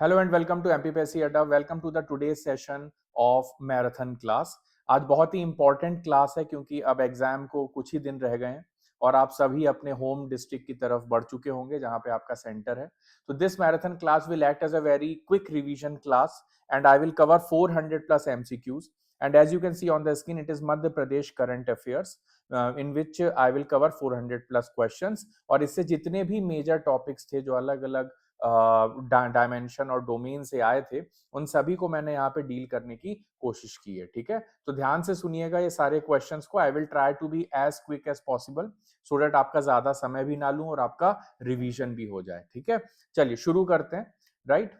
Hello and welcome to MPPSC Adda. Welcome to the today session of marathon class. आज बहुत ही important class है क्योंकि अब एग्जाम को कुछ ही दिन रह गए हैं और आप सभी अपने होम डिस्ट्रिक्ट की तरफ बढ़ चुके होंगे जहां पे आपका सेंटर है। तो this marathon class will act as a very quick revision class and I will cover 400 plus MCQs and as you can see on the screen it is Madhya Pradesh current affairs in which I will cover 400 plus questions। और इससे जितने भी major topics थे जो अलग अलग dimension और domain से आए थे उन सभी को मैंने यहाँ पे डील करने की कोशिश की है। ठीक है, तो ध्यान से सुनिएगा ये सारे क्वेश्चंस को। I will try to be as quick as possible so that आपका ज्यादा समय भी ना लूं और आपका रिवीजन भी हो जाए। ठीक है, चलिए शुरू करते हैं। राइट,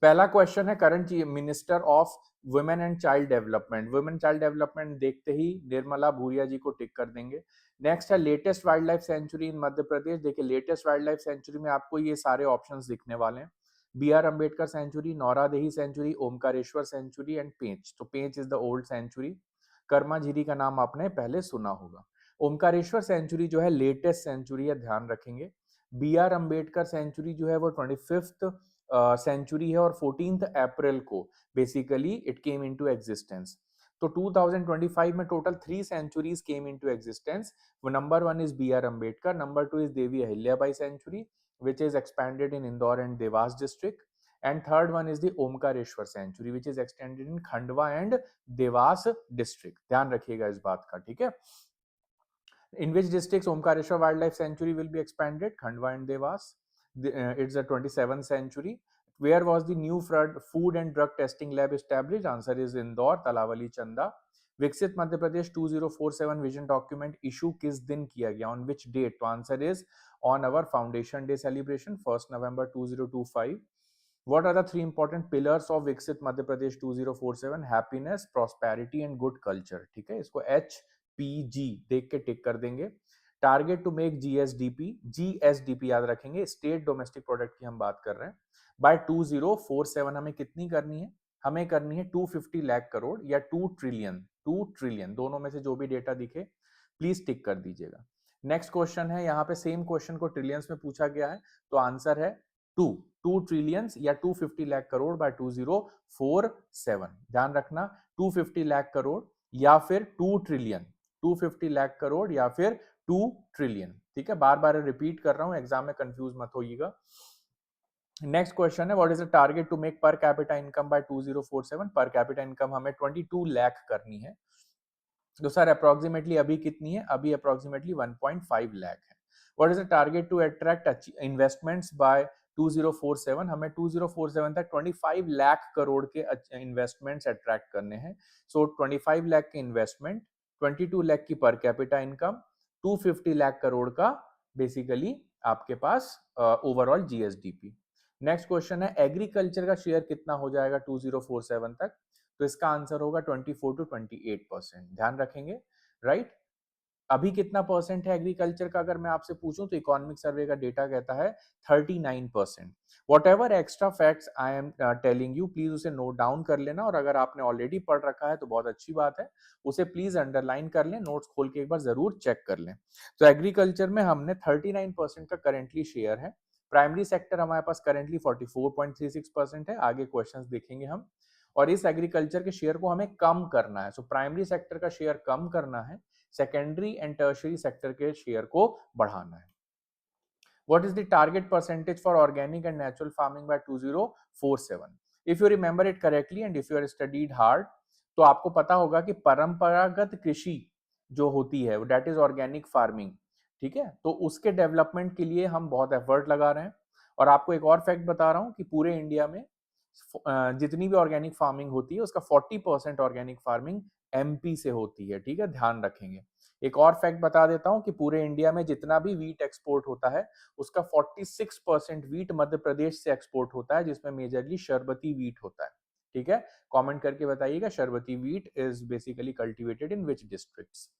पहला क्वेश्चन है current minister of women and child development. Women child development देखते ही निर्मला भूरिया जी को टिक कर देंगे। नेक्स्ट है लेटेस्ट वाइल्ड लाइफ सेंचुरी इन मध्य प्रदेश। देखिए लेटेस्ट वाइल्ड लाइफ सेंचुरी में आपको ये सारे ऑप्शंस दिखने वाले हैं। B R Ambedkar sanctuary, Nauradehi sanctuary, Omkareshwar sanctuary and Pench. तो Pench is the old sanctuary. Karmajhiri का नाम आपने पहले सुना होगा। ओमकारेश्वर सेंचुरी जो है लेटेस्ट सेंचुरी है, ध्यान रखेंगे। बी आर अम्बेडकर सेंचुरी जो है वो 25th सेंचुरी है और 14th अप्रैल को basically it came into existence. तो 2025 में total 3 centuries came into existence. Number 1 is B R Ambedkar, number 2 is Devi Ahilyabai century which is expanded in Indore and Devas district, and third one is the Omkareshwar sanctuary which is extended in Khandwa and Devas district। ध्यान रखिएगा इस बात का। ठीक है, in which districts Omkareshwar Wildlife Sanctuary will be expanded? Khandwa and Devas. It's the 27th century. Where was the new food and drug testing lab established? Answer is Indore, Talawali, Chanda। Viksit Madhya Pradesh 2047 vision document issue किस दिन किया गया? On which date? तो answer is on our foundation day celebration 1 November 2025। What are the three important pillars of Viksit Madhya Pradesh 2047? Happiness, prosperity and good culture. ठीक है, इसको H PG देख के टिक कर देंगे। Target to make GSDP, GSDP याद रखेंगे, स्टेट डोमेस्टिक प्रोडक्ट की हम बात कर रहे हैं। बाय 2047 हमें कितनी करनी है? हमें करनी है 250 लाख करोड़ या 2 ट्रिलियन। 2 ट्रिलियन दोनों में से जो भी डेटा दिखे प्लीज टिक कर दीजिएगा। नेक्स्ट क्वेश्चन है, यहाँ पे सेम क्वेश्चन को ट्रिलियंस में पूछा गया है तो आंसर है 2 ट्रिलियंस या 250 लाख करोड़ बाय 2047। ध्यान रखना, 250 लाख करोड़ या फिर 2 ट्रिलियन। 250 लाख करोड़ या फिर 2 ट्रिलियन। ठीक है, बार बार रिपीट कर रहा हूं, एग्जाम में कंफ्यूज मत होइएगा। नेक्स्ट क्वेश्चन है, what is the target to make per capita income by 2047? Per capita income हमें 22 लाख करनी है। तो सर अप्रोक्सीमेटली अभी कितनी है? अभी अप्रोक्सीमेटली 1.5 लाख है। What is the target to attract investments by 2047? हमें 2047 तक 25 लाख करोड़ के इन्वेस्टमेंट्स अट्रैक्ट करने हैं। सो 25 लाख के इन्वेस्टमेंट, 22 लाख की पर कैपिटा इनकम, 250 लाख करोड़ का बेसिकली आपके पास ओवरऑल जीएसडीपी। नेक्स्ट क्वेश्चन है, एग्रीकल्चर का शेयर कितना हो जाएगा 2047 तक? तो इसका आंसर होगा 24 टू 28%। ध्यान रखेंगे। राइट, अभी कितना परसेंट है एग्रीकल्चर का? अगर मैं आपसे पूछूं तो इकोनॉमिक सर्वे का डेटा कहता है 39%। What ever extra facts I am telling you, please उसे नोट डाउन कर लेना, और अगर आपने ऑलरेडी पढ़ रखा है तो बहुत अच्छी बात है, उसे प्लीज अंडरलाइन कर लें, नोट्स खोल के एक बार जरूर चेक कर लें। तो एग्रीकल्चर में हमने 39% का करेंटली शेयर है। प्राइमरी सेक्टर हमारे पास करेंटली 44.36% है, आगे क्वेश्चंस देखेंगे हम। और इस एग्रीकल्चर के शेयर को हमें कम करना है। सो प्राइमरी सेक्टर का शेयर कम करना है, सेकेंडरी एंड टर्शियरी सेक्टर के शेयर को बढ़ाना है। What is the target percentage for organic and natural farming by 2047? If you remember it correctly and if you are studied hard, तो आपको पता होगा कि परंपरागत कृषि जो होती है वो दैट इज ऑर्गेनिक फार्मिंग। ठीक है, तो उसके डेवलपमेंट के लिए हम बहुत एफर्ट लगा रहे हैं। और आपको एक और फैक्ट बता रहा हूं कि पूरे इंडिया में जितनी भी ऑर्गेनिक फार्मिंग होती है उसका 40% ऑर्गेनिक फार्मिंग एमपी से होती है। ठीक है, ध्यान रखेंगे। एक और फैक्ट बता देता हूं कि पूरे इंडिया में जितना भी वीट एक्सपोर्ट होता है उसका 46% वीट मध्य प्रदेश से एक्सपोर्ट होता है, जिसमें मेजरली शरबती वीट होता है। ठीक है, कमेंट करके बताइएगा Sharbati wheat is basically cultivated in which districts.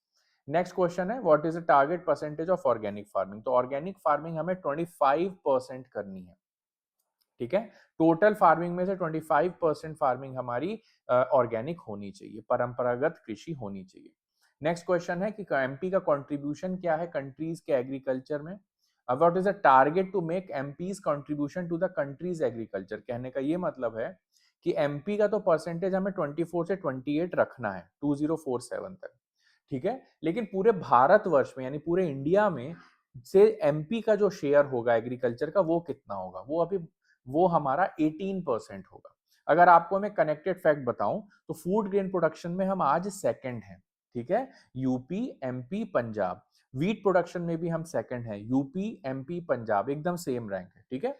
Next question है, what is the target percentage of organic farming? तो ऑर्गेनिक फार्मिंग हमें 25% करनी है। ठीक है, टोटल फार्मिंग में से 25% फार्मिंग हमारी ऑर्गेनिक होनी चाहिए, परंपरागत कृषि होनी चाहिए। नेक्स्ट क्वेश्चन है कि एमपी का कंट्रीब्यूशन क्या है कंट्रीज के एग्रीकल्चर में? अब what is the target to make MP's contribution to the country's agriculture, कहने का ये मतलब है कि एमपी का तो परसेंटेज हमें 24 से 28 रखना है 2047 तक, ठीक है, लेकिन पूरे भारतवर्ष में यानी पूरे इंडिया में से एमपी का जो शेयर होगा एग्रीकल्चर का वो कितना होगा, वो हमारा 18% होगा। अगर आपको मैं कनेक्टेड फैक्ट बताऊं तो फूड ग्रेन प्रोडक्शन में हम आज सेकंड हैं, ठीक है, UP MP Punjab. Wheat production में भी हम सेकंड हैं, यूपी एमपी पंजाब एकदम सेम रैंक है, ठीक है।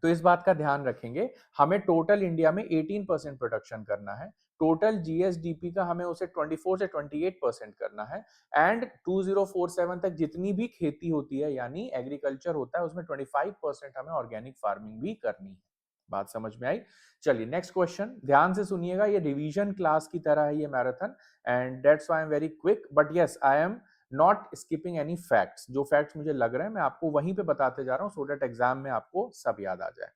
तो इस बात का ध्यान रखेंगे, हमें टोटल इंडिया में 18% प्रोडक्शन करना है, टोटल जीएसडीपी का हमें उसे 24 से 28% करना है, एंड 2047 तक जितनी भी खेती होती है यानी एग्रीकल्चर होता है उसमें 25% हमें ऑर्गेनिक फार्मिंग भी करनी है। बात समझ में आई? चलिए नेक्स्ट क्वेश्चन ध्यान से सुनिएगा, ये रिवीजन क्लास की तरह है ये marathon, and that's why I am very quick, but yes I am not skipping any facts. जो फैक्ट्स मुझे लग रहे हैं मैं आपको वहीं पे बताते जा रहा हूं सो दैट एग्जाम में आपको सब याद आ जाए।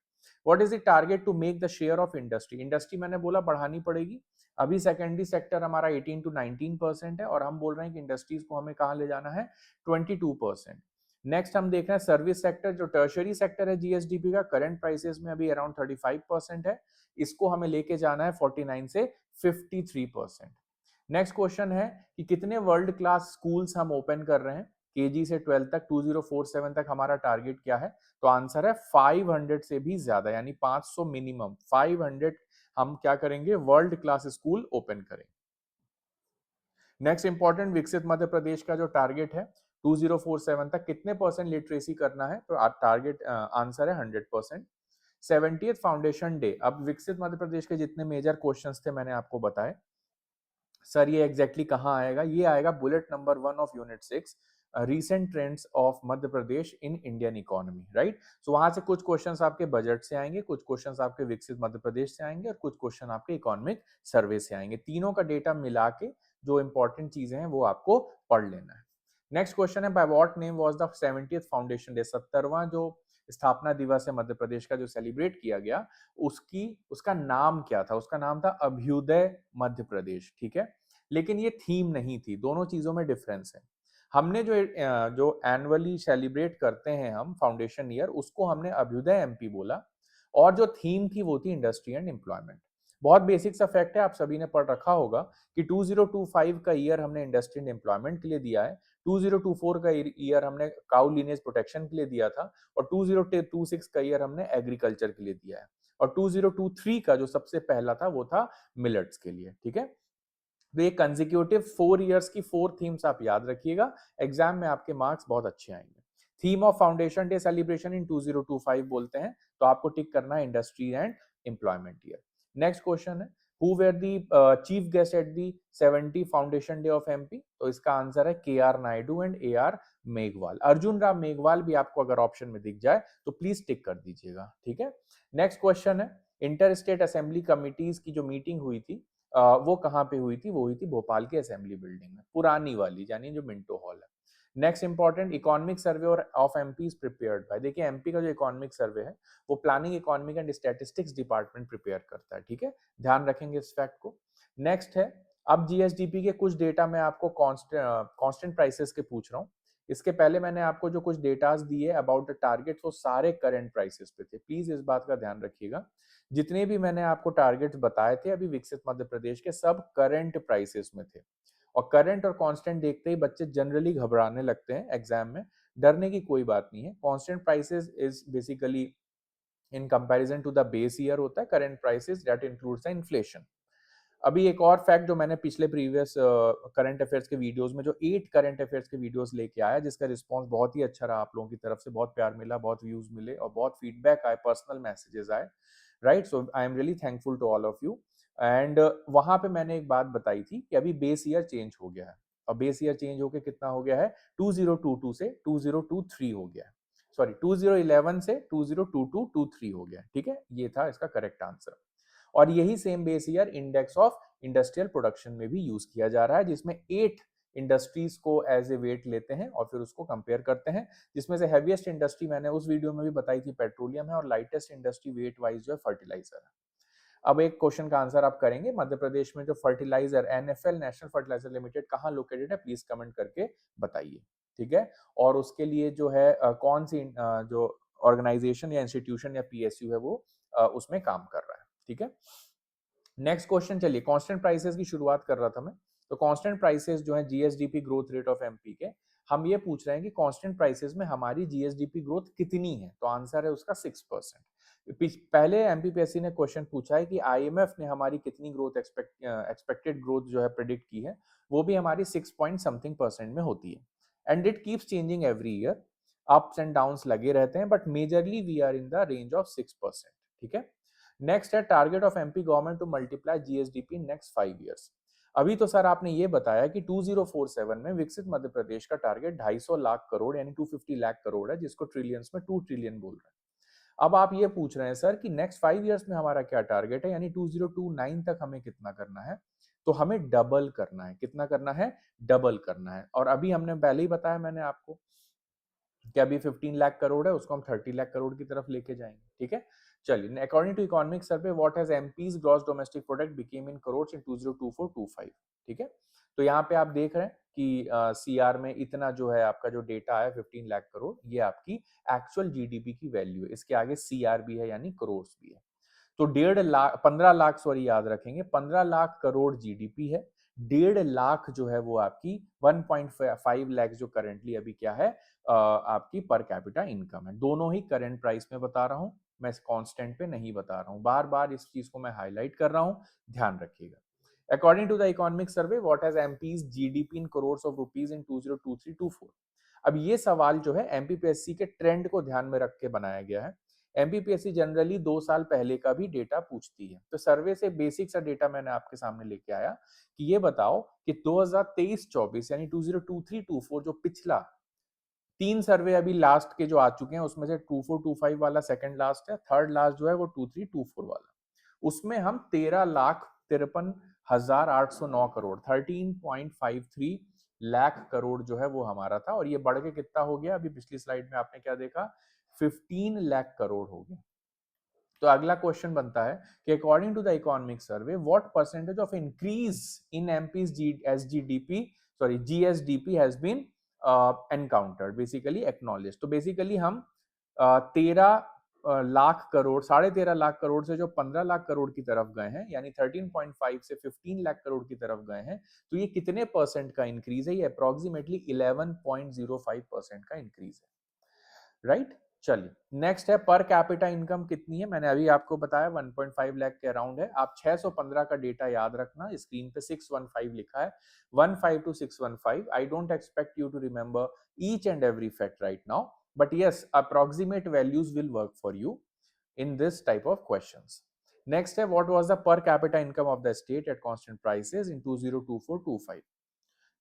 What is the target to make the share of industry? Industry मैंने बोला बढ़ानी पड़ेगी। अभी सेकेंडरी सेक्टर हमारा 18 to 19% है और हम बोल रहे हैं कि इंडस्ट्रीज को हमें कहां ले जाना है, 22%। नेक्स्ट हम देख रहे हैं सर्विस सेक्टर, जो टर्शरी सेक्टर है जीएसडीपी का, करंट प्राइसेस में अभी अराउंड 35% है, इसको हमें लेके जाना है 49 से 53%। नेक्स्ट क्वेश्चन है कि कितने वर्ल्ड क्लास स्कूल्स हम ओपन कर रहे हैं केजी से 12 तक, 2047 तक हमारा टारगेट क्या है? तो आंसर है 500 से भी ज्यादा, यानी 500 मिनिमम, 500 हम क्या करेंगे, वर्ल्ड क्लास स्कूल ओपन करेंगे। नेक्स्ट इंपॉर्टेंट, विकसित मध्य प्रदेश का जो टारगेट है 2047 तक कितने परसेंट लिटरेसी करना है? तो टारगेट आंसर है 100%। 70th फाउंडेशन डे, अब विकसित मध्य प्रदेश के जितने मेजर क्वेश्चंस थे मैंने आपको बताए, सर ये एग्जैक्टली कहाँ आएगा? ये आएगा bullet number 1 of unit 6, recent trends of Madhya Pradesh in Indian economy, right. So वहां से कुछ क्वेश्चंस आपके बजट से आएंगे, कुछ क्वेश्चंस आपके विकसित मध्य प्रदेश से आएंगे और कुछ क्वेश्चन आपके इकोनॉमिक सर्वे से आएंगे। तीनों का डेटा मिला के जो इंपॉर्टेंट चीजें हैं वो आपको पढ़ लेना है। नेक्स्ट क्वेश्चन है, by what name was the 70th foundation day? 70वां जो स्थापना दिवस है मध्य प्रदेश का जो सेलिब्रेट किया गया, उसका नाम क्या था? उसका नाम था अभ्युदय मध्य प्रदेश, ठीक है। लेकिन ये थीम नहीं थी, दोनों चीजों में डिफरेंस है। हमने जो एनुअली सेलिब्रेट करते हैं हम फाउंडेशन ईयर, उसको हमने अभ्युदय एमपी बोला, और जो थीम थी वो थी इंडस्ट्री एंड एम्प्लॉयमेंट। बहुत बेसिक सा फैक्ट है, आप सभी ने पढ़ रखा होगा कि 2025 का ईयर हमने इंडस्ट्री एंड एम्प्लॉयमेंट के लिए दिया है, 2024 का ईयर हमने काउ लीनेज प्रोटेक्शन के लिए दिया था, और 2026 का ईयर हमने एग्रीकल्चर के लिए दिया है, और 2023 का जो सबसे पहला था वो था मिलेट्स के लिए, ठीक है। तो ये कंजिक्यूटिव 4 इयर्स की 4 थीम्स आप याद रखिएगा, एग्जाम में आपके मार्क्स बहुत अच्छे आएंगे। Theme of foundation day celebration in 2025 बोलते हैं, तो आपको टिक करना है industry and employment year. Next question है, who were the chief guest at the 70 foundation day of MP? तो इसका आंसर है K R Naidu and A R Meghwal. Arjun Ram Meghwal भी आपको अगर ऑप्शन में दिख जाए तो प्लीज टिक कर दीजिएगा, ठीक है। नेक्स्ट क्वेश्चन है, इंटर स्टेट असेंबली कमिटीज की जो मीटिंग हुई थी वो कहाँ पे हुई थी? वो हुई थी भोपाल की असेंबली बिल्डिंग में, पुरानी वाली, यानी जो मिंटो हॉल है। नेक्स्ट इंपॉर्टेंट, इकोनॉमिक सर्वे और of MP is prepared by, देखिए एमपी का जो इकोनॉमिक सर्वे है वो planning economic and statistics department prepare करता है, ठीक है, ध्यान रखेंगे इस फैक्ट को। नेक्स्ट है, अब जीएसडीपी के कुछ डेटा मैं आपको कांस्टेंट प्राइसेस के पूछ रहा हूँ। इसके पहले मैंने आपको जो कुछ डेटाज दिए अबाउट द टारगेट वो सारे करंट प्राइसेस पे थे, प्लीज इस बात का ध्यान रखिएगा। जितने भी मैंने आपको टारगेट्स बताए थे अभी विकसित मध्य प्रदेश के, सब करंट प्राइसेस में थे, और करंट और कांस्टेंट देखते ही बच्चे जनरली घबराने लगते हैं एग्जाम में। डरने की कोई बात नहीं है, constant prices is basically in comparison to the base year होता है, current prices that includes the inflation. अभी एक और फैक्ट जो मैंने पिछले प्रीवियस करंट अफेयर्स के वीडियोस में, जो 8 करंट अफेयर्स के वीडियोस लेके आया, जिसका रिस्पांस बहुत ही अच्छा रहा, आप लोगों की तरफ से बहुत प्यार मिला, बहुत व्यूज मिले और बहुत फीडबैक आए, पर्सनल मैसेजेस आए, right. So I am really thankful to all of you. And वहां पे मैंने एक बात बताई थी कि अभी बेस ईयर चेंज हो गया है, और बेस ईयर चेंज होके कितना हो गया है, 2022 से 2023 हो गया है, सॉरी 2011 से 2022-23 हो गया है, ठीक है, ये था इसका करेक्ट आंसर। और यही same base year index of industrial production में भी यूज किया जा रहा है, जिसमें 8 इंडस्ट्रीज को एज ए वेट लेते हैं और फिर उसको कंपेयर करते हैं, जिसमें से हैवीएस्ट इंडस्ट्री मैंने उस वीडियो में भी बताई थी पेट्रोलियम है, और लाइटेस्ट इंडस्ट्री वेट वाइज जो है फर्टिलाइजर है। अब एक क्वेश्चन का आंसर आप करेंगे, मध्य प्रदेश में जो fertilizer NFL national fertilizer limited कहाँ लोकेटेड है, प्लीज कमेंट करके बताइए। ठीक है, और उसके लिए जो है कौन सी जो ऑर्गेनाइजेशन या इंस्टीट्यूशन या पीएसयू है वो उसमें काम कर रहा है, ठीक है। नेक्स्ट क्वेश्चन, चलिए कांस्टेंट प्राइसेस की शुरुआत कर रहा था मैं। तो कांस्टेंट प्राइसेस जो है GSDP growth rate of MP के, हम ये पूछ रहे हैं कि कांस्टेंट प्राइसेस में हमारी जीएसडीपी ग्रोथ कितनी है, तो आंसर है उसका 6%। पहले एमपीपीएससी ने क्वेश्चन पूछा है कि आईएमएफ ने हमारी कितनी ग्रोथ एक्सपेक्टेड ग्रोथ जो है प्रिडिक्ट की है, वो भी हमारी 6 पॉइंट समथिंग परसेंट में होती है। And it keeps changing every year, ups and downs लगे रहते हैं, but majorly we are in the range of 6%, ठीक है। नेक्स्ट है target of MP government to multiply GSDP in next 5 years. अभी तो सर आपने ये बताया कि 2047 में विकसित मध्य प्रदेश का टारगेट 250 लाख करोड़ यानी 250 लाख करोड़ है, जिसको ट्रिलियंस में 2 ट्रिलियन बोल रहे हैं। अब आप ये पूछ रहे हैं सर कि नेक्स्ट 5 इयर्स में हमारा क्या टारगेट है, यानी 2029 तक हमें कितना करना है, तो हमें डबल करना है। कितना करना है? डबल करना है। और अभी हमने पहले ही बताया मैंने आपको कि अभी 15 लाख करोड़ है, उसको हम 30 लाख करोड़ की तरफ लेके जाएंगे, ठीक है। चलिए, according to economic survey what has MP's gross domestic product became in crore in 2024-25, ठीक है। तो यहाँ पे आप देख रहे हैं कि सीआर में इतना जो है आपका जो डेटा है 15 लाख करोड़, ये आपकी एक्चुअल जीडीपी की वैल्यू है। इसके आगे सीआर भी है यानी करोड़ भी है। तो 1.5 लाख 15 लाख, सॉरी याद रखेंगे, 15 लाख करोड़ जीडीपी है। 1.5 लाख जो है वो आपकी 1.5 लाख जो करंटली अभी क्या है आपकी पर कैपिटा इनकम है। दोनों ही करंट प्राइस में बता रहा हूं, मैं कांस्टेंट पे नहीं बता रहा हूं। बार बार इस चीज को मैं हाईलाइट कर रहा हूं, ध्यान रखिएगा। According to the economic survey what has MP's GDP in crore of rupees in 2023-24। अब ये सवाल जो है एमपीपीएससी के ट्रेंड को ध्यान में रख के बनाया गया है। एमपीपीएससी जनरली 2 साल पहले का भी डेटा पूछती है, तो सर्वे से बेसिक सा डेटा मैंने आपके सामने लेके आया कि ये बताओ कि 2023-24 यानी 2023-24 जो पिछला 3 सर्वे अभी लास्ट के जो आ चुके हैं, उसमें से 2425 वाला सेकंड लास्ट है, थर्ड लास्ट जो है वो 2324 वाला। उसमें हम 13,53,809 करोड़ 13.53 लाख करोड़ जो है वो हमारा था, और ये बढ़ के कितना हो गया, अभी पिछली स्लाइड में आपने क्या देखा, 15 लाख करोड़ हो गया। तो अगला क्वेश्चन बनता है कि according to the economic survey what percentage of increase in MP's SGDP sorry GSDP has been encountered, basically acknowledge. तो बेसिकली हम 13 लाख करोड़, 13.5 लाख करोड़ से जो 15 लाख करोड़ की तरफ गए हैं, यानी 13.5 से 15 लाख करोड़ की तरफ गए हैं, तो ये कितने परसेंट का इंक्रीज है? ये अप्रोक्सीमेटली 11.05% का इंक्रीज है, राइट। चलिए, नेक्स्ट है पर कैपिटा इनकम कितनी है, मैंने अभी आपको बताया 1.5 लाख के अराउंड है। आप 615 का डेटा याद रखना, स्क्रीन पे 615 लिखा है, 15 to 615। I don't expect you to remember each and every fact right now, but yes approximate values will work for you in this type of questions. Next है what was the per capita income of the state at constant prices in 2024-25।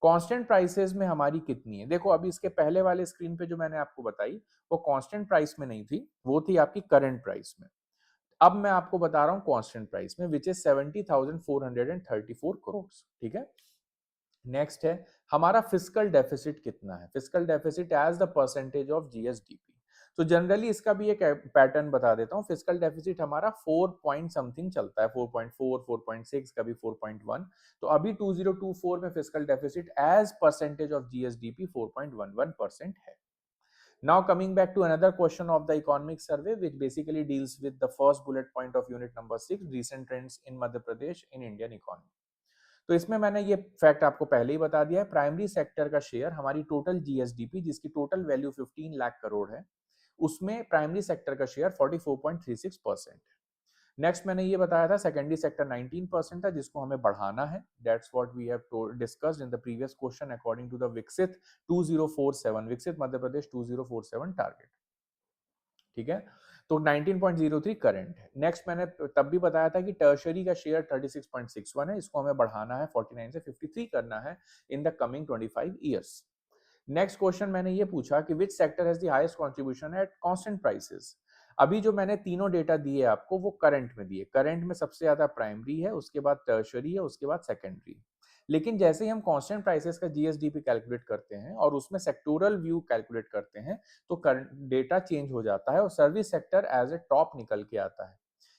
Constant prices में हमारी कितनी है? देखो अभी इसके पहले वाले स्क्रीन पे जो मैंने आपको बताई वो कांस्टेंट प्राइस में नहीं थी, वो थी आपकी करंट प्राइस में। अब मैं आपको बता रहा हूं कांस्टेंट प्राइस में, विच इज 70,434 करोड़, ठीक है। नेक्स्ट है हमारा फिस्कल डेफिसिट कितना है, fiscal deficit as the percentage of GSDP. तो जनरली इसका भी एक पैटर्न बता देता हूं। फिस्कल डेफिसिट हमारा 4 पॉइंट समथिंग चलता है, 4.4, 4.6, कभी 4.1। तो अभी 2024 में fiscal deficit as percentage of GSDP 4.11% है। Now coming back to another question of the economic survey, which basically deals with the first bullet point of unit number 6, recent trends in Madhya Pradesh in Indian economy। तो इसमें मैंने ये fact आपको पहले ही बता दिया है, प्राइमरी सेक्टर का शेयर हमारी टोटल जीएसडीपी जिसकी टोटल वैल्यू 15 लाख करोड़ है, उसमें प्राइमरी सेक्टर का शेयर 44.36%। नेक्स्ट मैंने ये बताया था सेकेंडरी सेक्टर 19% था, जिसको हमें बढ़ाना है। That's what we have discussed in the previous question according to the Viksit 2047 विकसित मध्य प्रदेश 2047 टारगेट, ठीक है। तो 19.03 करंट है। नेक्स्ट मैंने तब भी बताया था कि टर्शरी का शेयर 36.61 है, इसको हमें बढ़ाना है, 49 से 53 करना है in the coming 25 years. Next question मैंने ये पूछा कि which sector has the highest contribution at constant prices. अभी जो मैंने तीनों डेटा दिए आपको वो करंट में दिए, करंट में सबसे ज्यादा प्राइमरी है, उसके बाद टर्शरी है, उसके बाद सेकेंडरी। लेकिन जैसे ही हम कांस्टेंट प्राइसेस का जीएसडीपी कैलकुलेट करते हैं और उसमें सेक्टोरल व्यू कैलकुलेट करते हैं, तो डेटा चेंज हो जाता है और service sector as a top निकल के आता है,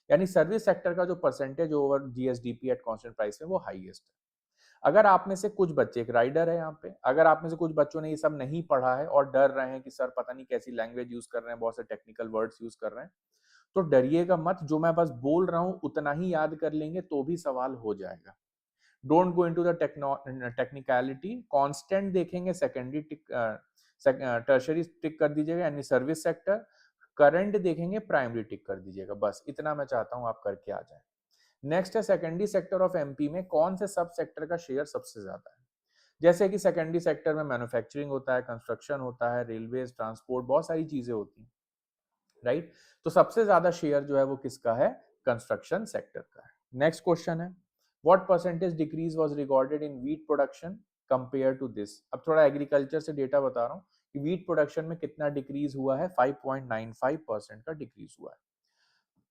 यानी सर्विस सेक्टर का जो percentage over GSDP at constant price में वो हाईएस्ट है। अगर आप में से कुछ बच्चे, एक राइडर है यहाँ पे, अगर आप में से कुछ बच्चों ने ये सब नहीं पढ़ा है और डर रहे हैं कि सर पता नहीं कैसी लैंग्वेज यूज कर रहे हैं, बहुत से टेक्निकल वर्ड्स यूज कर रहे हैं, तो डरिएगा मत, जो मैं बस बोल रहा हूं उतना ही याद कर लेंगे तो भी सवाल हो जाएगा। Don't go into the technicality, constant देखेंगे, सेकेंडरी टिक, टर्शरी टिक कर दीजिएगा यानी सर्विस सेक्टर, करंट देखेंगे, प्राइमरी टिक कर दीजिएगा, बस इतना मैं चाहता हूं आप करके आ जाए। नेक्स्ट है सेकेंडरी सेक्टर ऑफ एमपी में कौन से सब सेक्टर का शेयर सबसे ज्यादा है। जैसे कि सेकेंडरी सेक्टर में मैन्युफैक्चरिंग होता है, कंस्ट्रक्शन होता है, रेलवे, ट्रांसपोर्ट, बहुत सारी चीजें होती हैं, राइट। तो सबसे ज्यादा शेयर जो है वो किसका है, कंस्ट्रक्शन सेक्टर का है। नेक्स्ट क्वेश्चन है what percentage decrease was recorded in wheat production compare to this. अब थोड़ा एग्रीकल्चर से डेटा बता रहा हूँ कि व्हीट प्रोडक्शन में कितना डिक्रीज हुआ है, 5.95% का डिक्रीज हुआ है।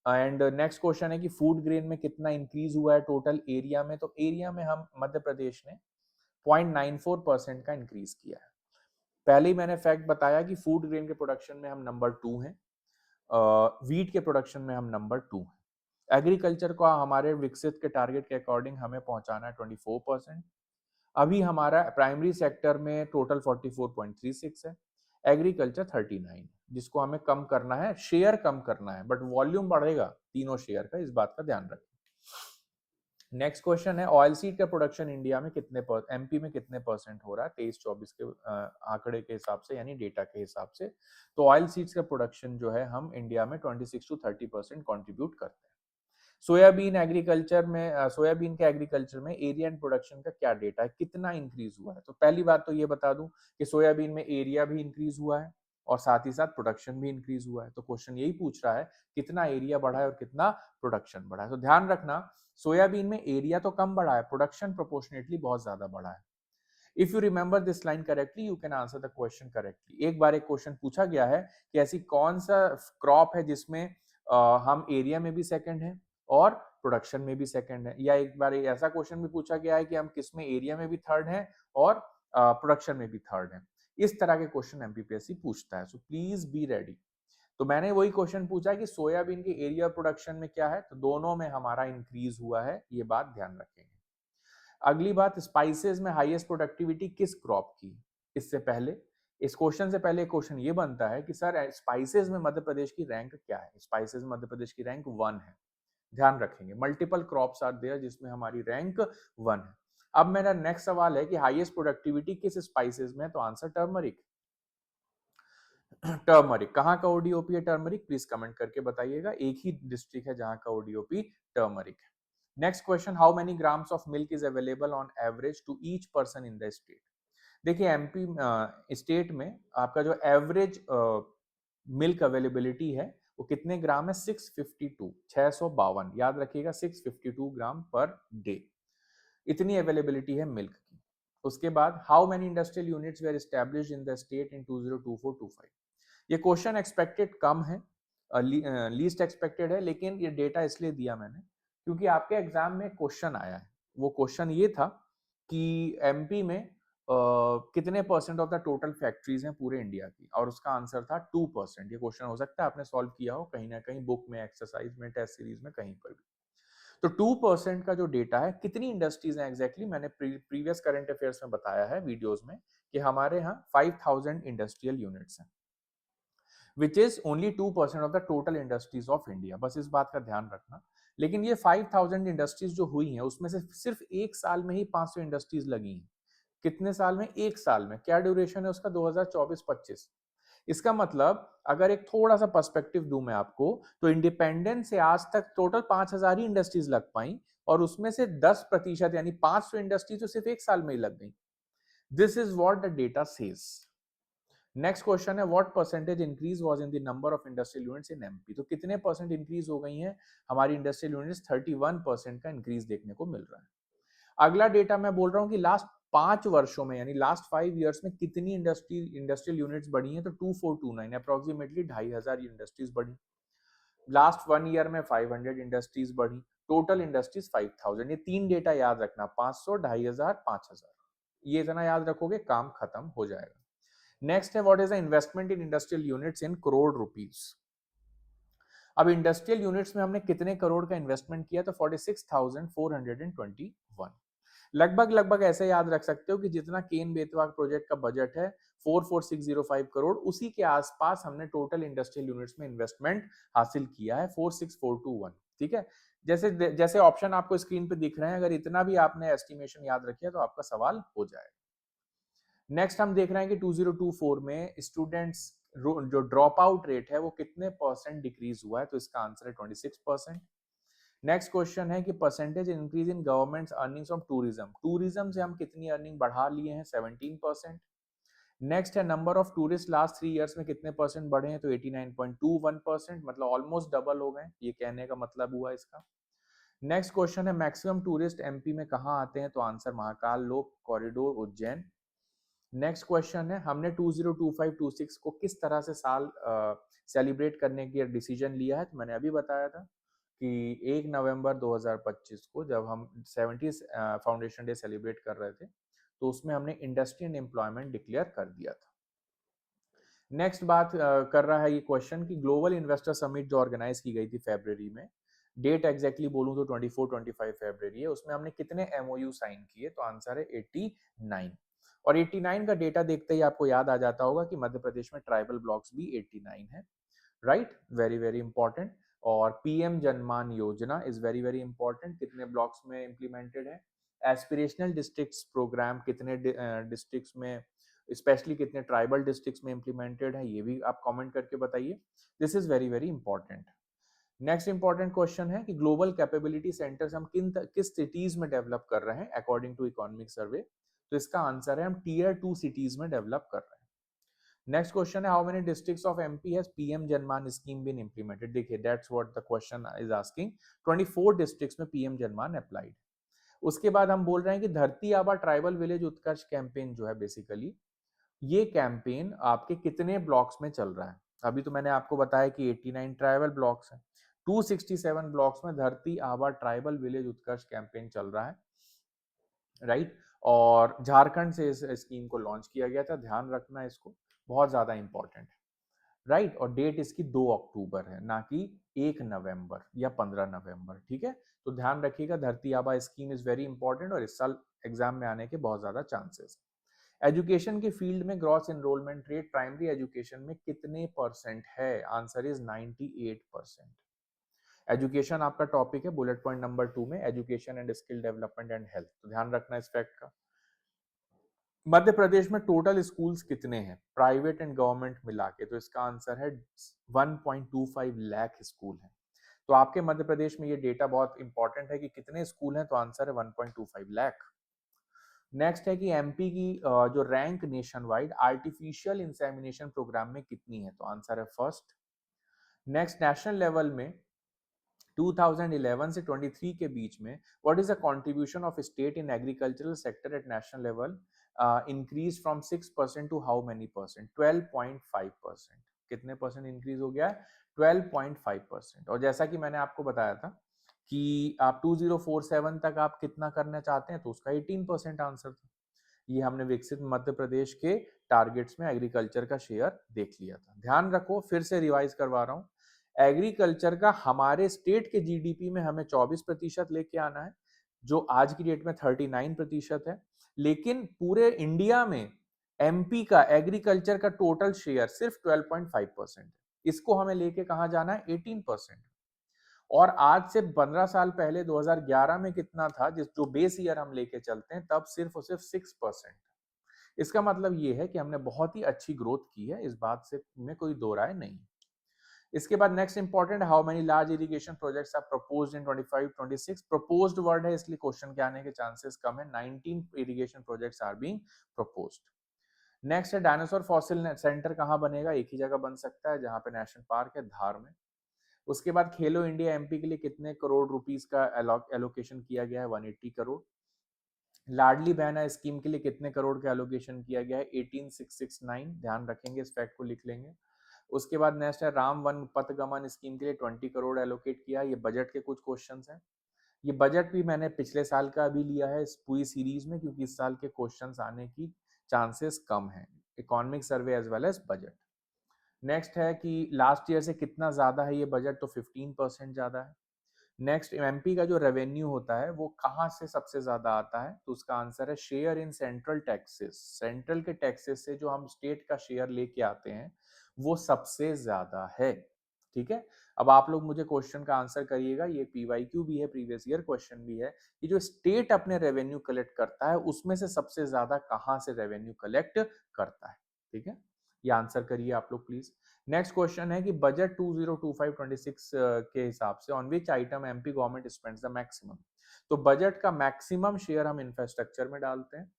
एंड नेक्स्ट क्वेश्चन है कि फूड ग्रेन में कितना इंक्रीज हुआ है टोटल एरिया में, तो एरिया में हम मध्य प्रदेश ने 0.94% का इंक्रीज किया है। पहले ही मैंने फैक्ट बताया कि फूड ग्रेन के प्रोडक्शन में हम नंबर 2 हैं, व्हीट के प्रोडक्शन में हम नंबर 2 हैं। एग्रीकल्चर को हमारे विकसित के टारगेट के अकॉर्डिंग हमें पहुंचाना है 24%। अभी हमारा प्राइमरी सेक्टर में टोटल 44.36 है, एग्रीकल्चर 39, जिसको हमें कम करना है, शेयर कम करना है, बट वॉल्यूम बढ़ेगा तीनों शेयर का, इस बात का ध्यान रखें। नेक्स्ट क्वेश्चन है ऑयल सीड का प्रोडक्शन इंडिया में कितने एमपी में कितने परसेंट हो रहा है 23-24 के आंकड़े के हिसाब से यानी डेटा के हिसाब से। तो ऑयल सीड्स का प्रोडक्शन जो है हम इंडिया में 26 to 30% कॉन्ट्रीब्यूट करते हैं। सोयाबीन एग्रीकल्चर में, सोयाबीन के एग्रीकल्चर में एरिया एंड प्रोडक्शन का क्या डेटा है, कितना इंक्रीज हुआ है। तो पहली बात तो ये बता दूं कि सोयाबीन में एरिया भी इंक्रीज हुआ है और साथ ही साथ प्रोडक्शन भी इंक्रीज हुआ है। तो क्वेश्चन यही पूछ रहा है कितना एरिया बढ़ा है और कितना प्रोडक्शन बढ़ा है। तो ध्यान रखना सोयाबीन में एरिया तो कम बढ़ा है, प्रोडक्शन प्रोपोर्शनेटली बहुत ज्यादा बढ़ा है। If you remember this line correctly you can answer the question correctly. एक बार एक क्वेश्चन पूछा गया है कि ऐसी कौन सा क्रॉप है जिसमें हम एरिया में भी सेकंड है और प्रोडक्शन में भी सेकंड है, या एक बार ऐसा क्वेश्चन भी पूछा गया है कि हम किसमें एरिया में भी थर्ड है और प्रोडक्शन में भी थर्ड है। इस तरह के क्वेश्चन एमपीपीएससी पूछता है, सो प्लीज बी रेडी। तो मैंने वही क्वेश्चन पूछा कि सोयाबीन के एरिया प्रोडक्शन में क्या है, तो दोनों में हमारा इंक्रीज हुआ है, ये बात ध्यान रखेंगे। अगली बात, स्पाइसेस में हाईएस्ट प्रोडक्टिविटी किस क्रॉप की। इससे पहले, इस क्वेश्चन से पहले क्वेश्चन ये बनता है कि सर स्पाइसेस में मध्य प्रदेश की रैंक क्या है। स्पाइसेस में मध्य प्रदेश की रैंक 1 है, ध्यान रखेंगे। मल्टीपल क्रॉप्स आर देयर जिसमें हमारी रैंक 1 है। अब मेरा नेक्स्ट सवाल है कि हाईएस्ट प्रोडक्टिविटी किस स्पाइसेस में है, तो आंसर टर्मरिक। टर्मरिक कहाँ का ओडीओपी है टर्मरिक, प्लीज कमेंट करके बताइएगा। एक ही डिस्ट्रिक्ट है जहां का ओडीओपी टर्मरिक है। Next question, how many grams of milk is available on average to each person in the state. देखिए एमपी स्टेट में आपका जो एवरेज मिल्क अवेलेबिलिटी है वो कितने ग्राम है, 652, 652, याद रखिएगा 652 ग्राम पर डे, इतनी अवेलेबिलिटी है मिल्क की। उसके बाद how many industrial units were established in the state in 2024-25। ये क्वेश्चन एक्सपेक्टेड कम है, लीस्ट एक्सपेक्टेड है, लेकिन ये डेटा इसलिए दिया मैंने क्योंकि आपके एग्जाम में क्वेश्चन आया है। वो क्वेश्चन ये था कि एमपी में कितने percent of the total factories हैं पूरे इंडिया की, और उसका आंसर था 2%। ये क्वेश्चन हो सकता है आपने सॉल्व किया हो कहीं ना कहीं बुक में, एक्सरसाइज में, टेस्ट सीरीज में, कहीं पर भी। तो 2% का जो डेटा है, कितनी इंडस्ट्रीज हैं एग्जैक्टली मैंने प्रीवियस करंट अफेयर्स में बताया है वीडियोस में कि हमारे यहाँ 5000 इंडस्ट्रियल यूनिट्स हैं, which is only 2% of the total industries of India, बस इस बात का ध्यान रखना। लेकिन ये 5000 इंडस्ट्रीज जो हुई हैं उसमें से सिर्फ एक साल में ही 500 इंडस्ट्रीज लगी हैं। कितने साल में, एक साल में। क्या ड्यूरेशन है उसका, 2024-25। इसका मतलब अगर एक थोड़ा सा पर्सपेक्टिव दूं मैं आपको, तो इंडिपेंडेंस से आज तक टोटल 5000 ही इंडस्ट्रीज लग पाई और उसमें से 10% यानी 500 इंडस्ट्रीज तो सिर्फ एक साल में ही लग गई। This is what the data says. Next question है what percentage increase was in the number of industrial units in MP. तो कितने परसेंट इंक्रीज हो गई हैं हमारी इंडस्ट्रियल यूनिट्स, 31% का इंक्रीज देखने को मिल रहा है। अगला डेटा मैं बोल रहा हूं कि लास्ट 5 वर्षों में यानी लास्ट 5 इयर्स में कितनी इंडस्ट्रियल यूनिट्स बढ़ी हैं, तो 2429, अप्रोक्सीमेटली 2500 इंडस्ट्रीज बढ़ी। लास्ट 1 ईयर में 500 इंडस्ट्रीज बढ़ी, टोटल इंडस्ट्रीज 5000। ये तीन डेटा याद रखना, 500, 2500, 5000, ये इतना याद रखोगे काम खत्म हो जाएगा। नेक्स्ट है what is the investment in industrial units in crore rupees. अब इंडस्ट्रियल यूनिट्स में हमने कितने करोड़ का इन्वेस्टमेंट किया, तो 46,421। लगभग लगभग ऐसे याद रख सकते हो कि जितना केन बेतवा प्रोजेक्ट का बजट है 44605 करोड़, उसी के आसपास हमने टोटल इंडस्ट्रियल यूनिट्स में इन्वेस्टमेंट हासिल किया है 46421। ठीक है, जैसे जैसे ऑप्शन आपको स्क्रीन पे दिख रहे हैं, अगर इतना भी आपने एस्टिमेशन याद रखिए तो आपका सवाल हो जाएगा। नेक्स्ट हम देख रहे हैं कि 2024 में स्टूडेंट्स जो ड्रॉप आउट रेट है वो कितने परसेंट डिक्रीज हुआ है, तो इसका आंसर है 26%। नेक्स्ट क्वेश्चन है कि percentage increase in government earnings from tourism, tourism से हम कितनी अर्निंग बढ़ा लिए हैं, 17%। नेक्स्ट है number of tourist last 3 years में कितने परसेंट बढ़े हैं, तो 89.21%, मतलब ऑलमोस्ट डबल हो गए, ये कहने का मतलब हुआ इसका। नेक्स्ट क्वेश्चन है मैक्सिमम टूरिस्ट एमपी में कहाँ आते हैं, तो आंसर महाकाल लोक कॉरिडोर उज्जैन। नेक्स्ट क्वेश्चन है हमने 2025-26 को किस तरह से साल सेलिब्रेट करने की डिसीजन लिया है, तो मैंने अभी बताया था कि 1 नवंबर 2025 को जब हम 70 फाउंडेशन डे सेलिब्रेट कर रहे थे, तो उसमें हमने इंडस्ट्री एंड एम्प्लॉयमेंट डिक्लेयर कर दिया था। नेक्स्ट बात कर रहा है ये क्वेश्चन कि ग्लोबल इन्वेस्टर समिट जो ऑर्गेनाइज की गई थी फरवरी में, डेट एग्जैक्टली बोलूं तो 24-25 फरवरी है, उसमें हमने कितने एमओयू साइन किए, तो आंसर है 89। और 89 का डेटा देखते ही आपको याद आ जाता होगा कि मध्य प्रदेश में ट्राइबल ब्लॉक्स भी 89 है, राइट, वेरी वेरी इंपॉर्टेंट। और पीएम जनमान योजना इज वेरी वेरी इंपॉर्टेंट, कितने ब्लॉक्स में इंप्लीमेंटेड है। एस्पिरेशनल डिस्ट्रिक्ट्स प्रोग्राम कितने डिस्ट्रिक्ट्स में, स्पेशली कितने ट्राइबल डिस्ट्रिक्ट्स में इंप्लीमेंटेड है, ये भी आप कमेंट करके बताइए, this is very very important. Next important question है कि ग्लोबल कैपेबिलिटी सेंटर्स हम किस सिटीज में डेवलप कर रहे हैं अकॉर्डिंग टू इकोनॉमिक सर्वे, तो इसका आंसर है हम टीयर 2 सिटीज में डेवलप कर रहे हैं। नेक्स्ट क्वेश्चन है how many districts of MP has PM Janman scheme been implemented, देखिए that's what the question is asking, 24 districts में पीएम जनमान अप्लाइड। उसके बाद हम बोल रहे हैं कि धरती आबा ट्राइबल विलेज उत्कर्ष कैंपेन जो है बेसिकली, ये कैंपेन आपके कितने ब्लॉक्स में चल रहा है, अभी तो मैंने आपको बताया कि 89 ट्राइबल ब्लॉक्स हैं, 267 ब्लॉक्स में धरती आबा ट्राइबल विलेज उत्कर्ष कैंपेन चल रहा है, राइट। और झारखंड से इस स्कीम को लॉन्च किया गया था, ध्यान रखना इसको, बहुत ज्यादा इंपॉर्टेंट है, राइट। और डेट इसकी 2 अक्टूबर है, ना कि 1 नवंबर या 15 नवंबर, ठीक है। तो ध्यान रखिएगा, धरती आबा स्कीम इज वेरी इंपॉर्टेंट और इस साल एग्जाम में आने के बहुत ज्यादा चांसेस है। एजुकेशन के फील्ड में gross enrolment rate primary education में कितने परसेंट है, आंसर इज 98%। एजुकेशन आपका टॉपिक है बुलेट पॉइंट नंबर 2 में, education and skill development and health, तो ध्यान रखना इस फैक्ट का। मध्य प्रदेश में टोटल स्कूल्स कितने हैं प्राइवेट एंड गवर्नमेंट मिला के, तो इसका आंसर है 1.25 लाख स्कूल है। तो आपके मध्य प्रदेश में ये डेटा बहुत इंपॉर्टेंट है कि कितने स्कूल हैं, तो आंसर है 1.25 लाख। नेक्स्ट है कि एमपी की जो rank nationwide artificial insemination programme में कितनी है, तो आंसर है फर्स्ट। नेक्स्ट नेशनल लेवल में 2011 से 23 के बीच में what is the contribution of state in agricultural sector at national level, increase from 6% to how many percent, 12.5%, कितने परसेंट इंक्रीज हो गया है, 12.5%। और जैसा कि मैंने आपको बताया था कि आप 2047 तक आप कितना करना चाहते हैं, तो उसका 18% आंसर था। ये हमने विकसित मध्य प्रदेश के टारगेट्स में एग्रीकल्चर का शेयर देख लिया था। ध्यान रखो, फिर से रिवाइज करवा रहा हूँ, एग्रीकल्चर का हमारे स्टेट के जीडीपी में हमें 24% लेके आना है, जो आज की डेट में 39% है, लेकिन पूरे इंडिया में एमपी का एग्रीकल्चर का टोटल शेयर सिर्फ 12.5% है, इसको हमें लेके कहां जाना है, 18%। और आज से 15 साल पहले 2011 में कितना था, जिस जो बेस ईयर हम लेके चलते हैं, तब सिर्फ और सिर्फ 6%। इसका मतलब ये है कि हमने बहुत ही अच्छी ग्रोथ की है, इस बात से में कोई दो राय नहीं। इसके बाद next important, how many large irrigation projects are proposed in 25-26, proposed word है इसलिए क्वेश्चन के आने के चांसेस कम है, 19 irrigation projects are being proposed. Next है डायनासोर फॉसिल सेंटर कहां बनेगा, एक ही जगह बन सकता है जहां पे नेशनल पार्क है, धार में। उसके बाद खेलो इंडिया एमपी के लिए कितने करोड़ रुपीस का एलोकेशन किया गया है, 180 करोड़। लाडली बहना स्कीम के लिए कितने करोड़ का एलोकेशन किया गया है, 18669, ध्यान रखेंगे, इस फैक्ट को लिख लेंगे। उसके बाद नेक्स्ट है राम वन पथगमन स्कीम के लिए 20 करोड़ एलोकेट किया, ये बजट के कुछ क्वेश्चंस हैं। ये बजट भी मैंने पिछले साल का भी लिया है इस पूरी सीरीज में, क्योंकि इस साल के क्वेश्चंस आने की चांसेस कम है, economic survey as well as budget. Next है कि लास्ट ईयर से कितना ज्यादा है ये बजट, तो 15% ज्यादा है। नेक्स्ट, एमपी का जो रेवेन्यू होता है वो कहाँ से सबसे ज्यादा आता है, तो उसका आंसर है share in central taxes. Central के टैक्सेस से जो हम स्टेट का शेयर लेके आते हैं वो सबसे ज्यादा है। ठीक है, अब आप लोग मुझे क्वेश्चन का आंसर करिएगा, ये पीवाईक्यू भी है, प्रीवियस ईयर क्वेश्चन भी है, कि जो स्टेट अपने रेवेन्यू कलेक्ट करता है उसमें से सबसे ज्यादा कहां से रेवेन्यू कलेक्ट करता है। ठीक है, ये आंसर करिए आप लोग प्लीज। नेक्स्ट क्वेश्चन है कि बजट 2025-26 के हिसाब से on which item MP government spends the maximum. तो बजट का मैक्सिमम शेयर हम इंफ्रास्ट्रक्चर में डालते हैं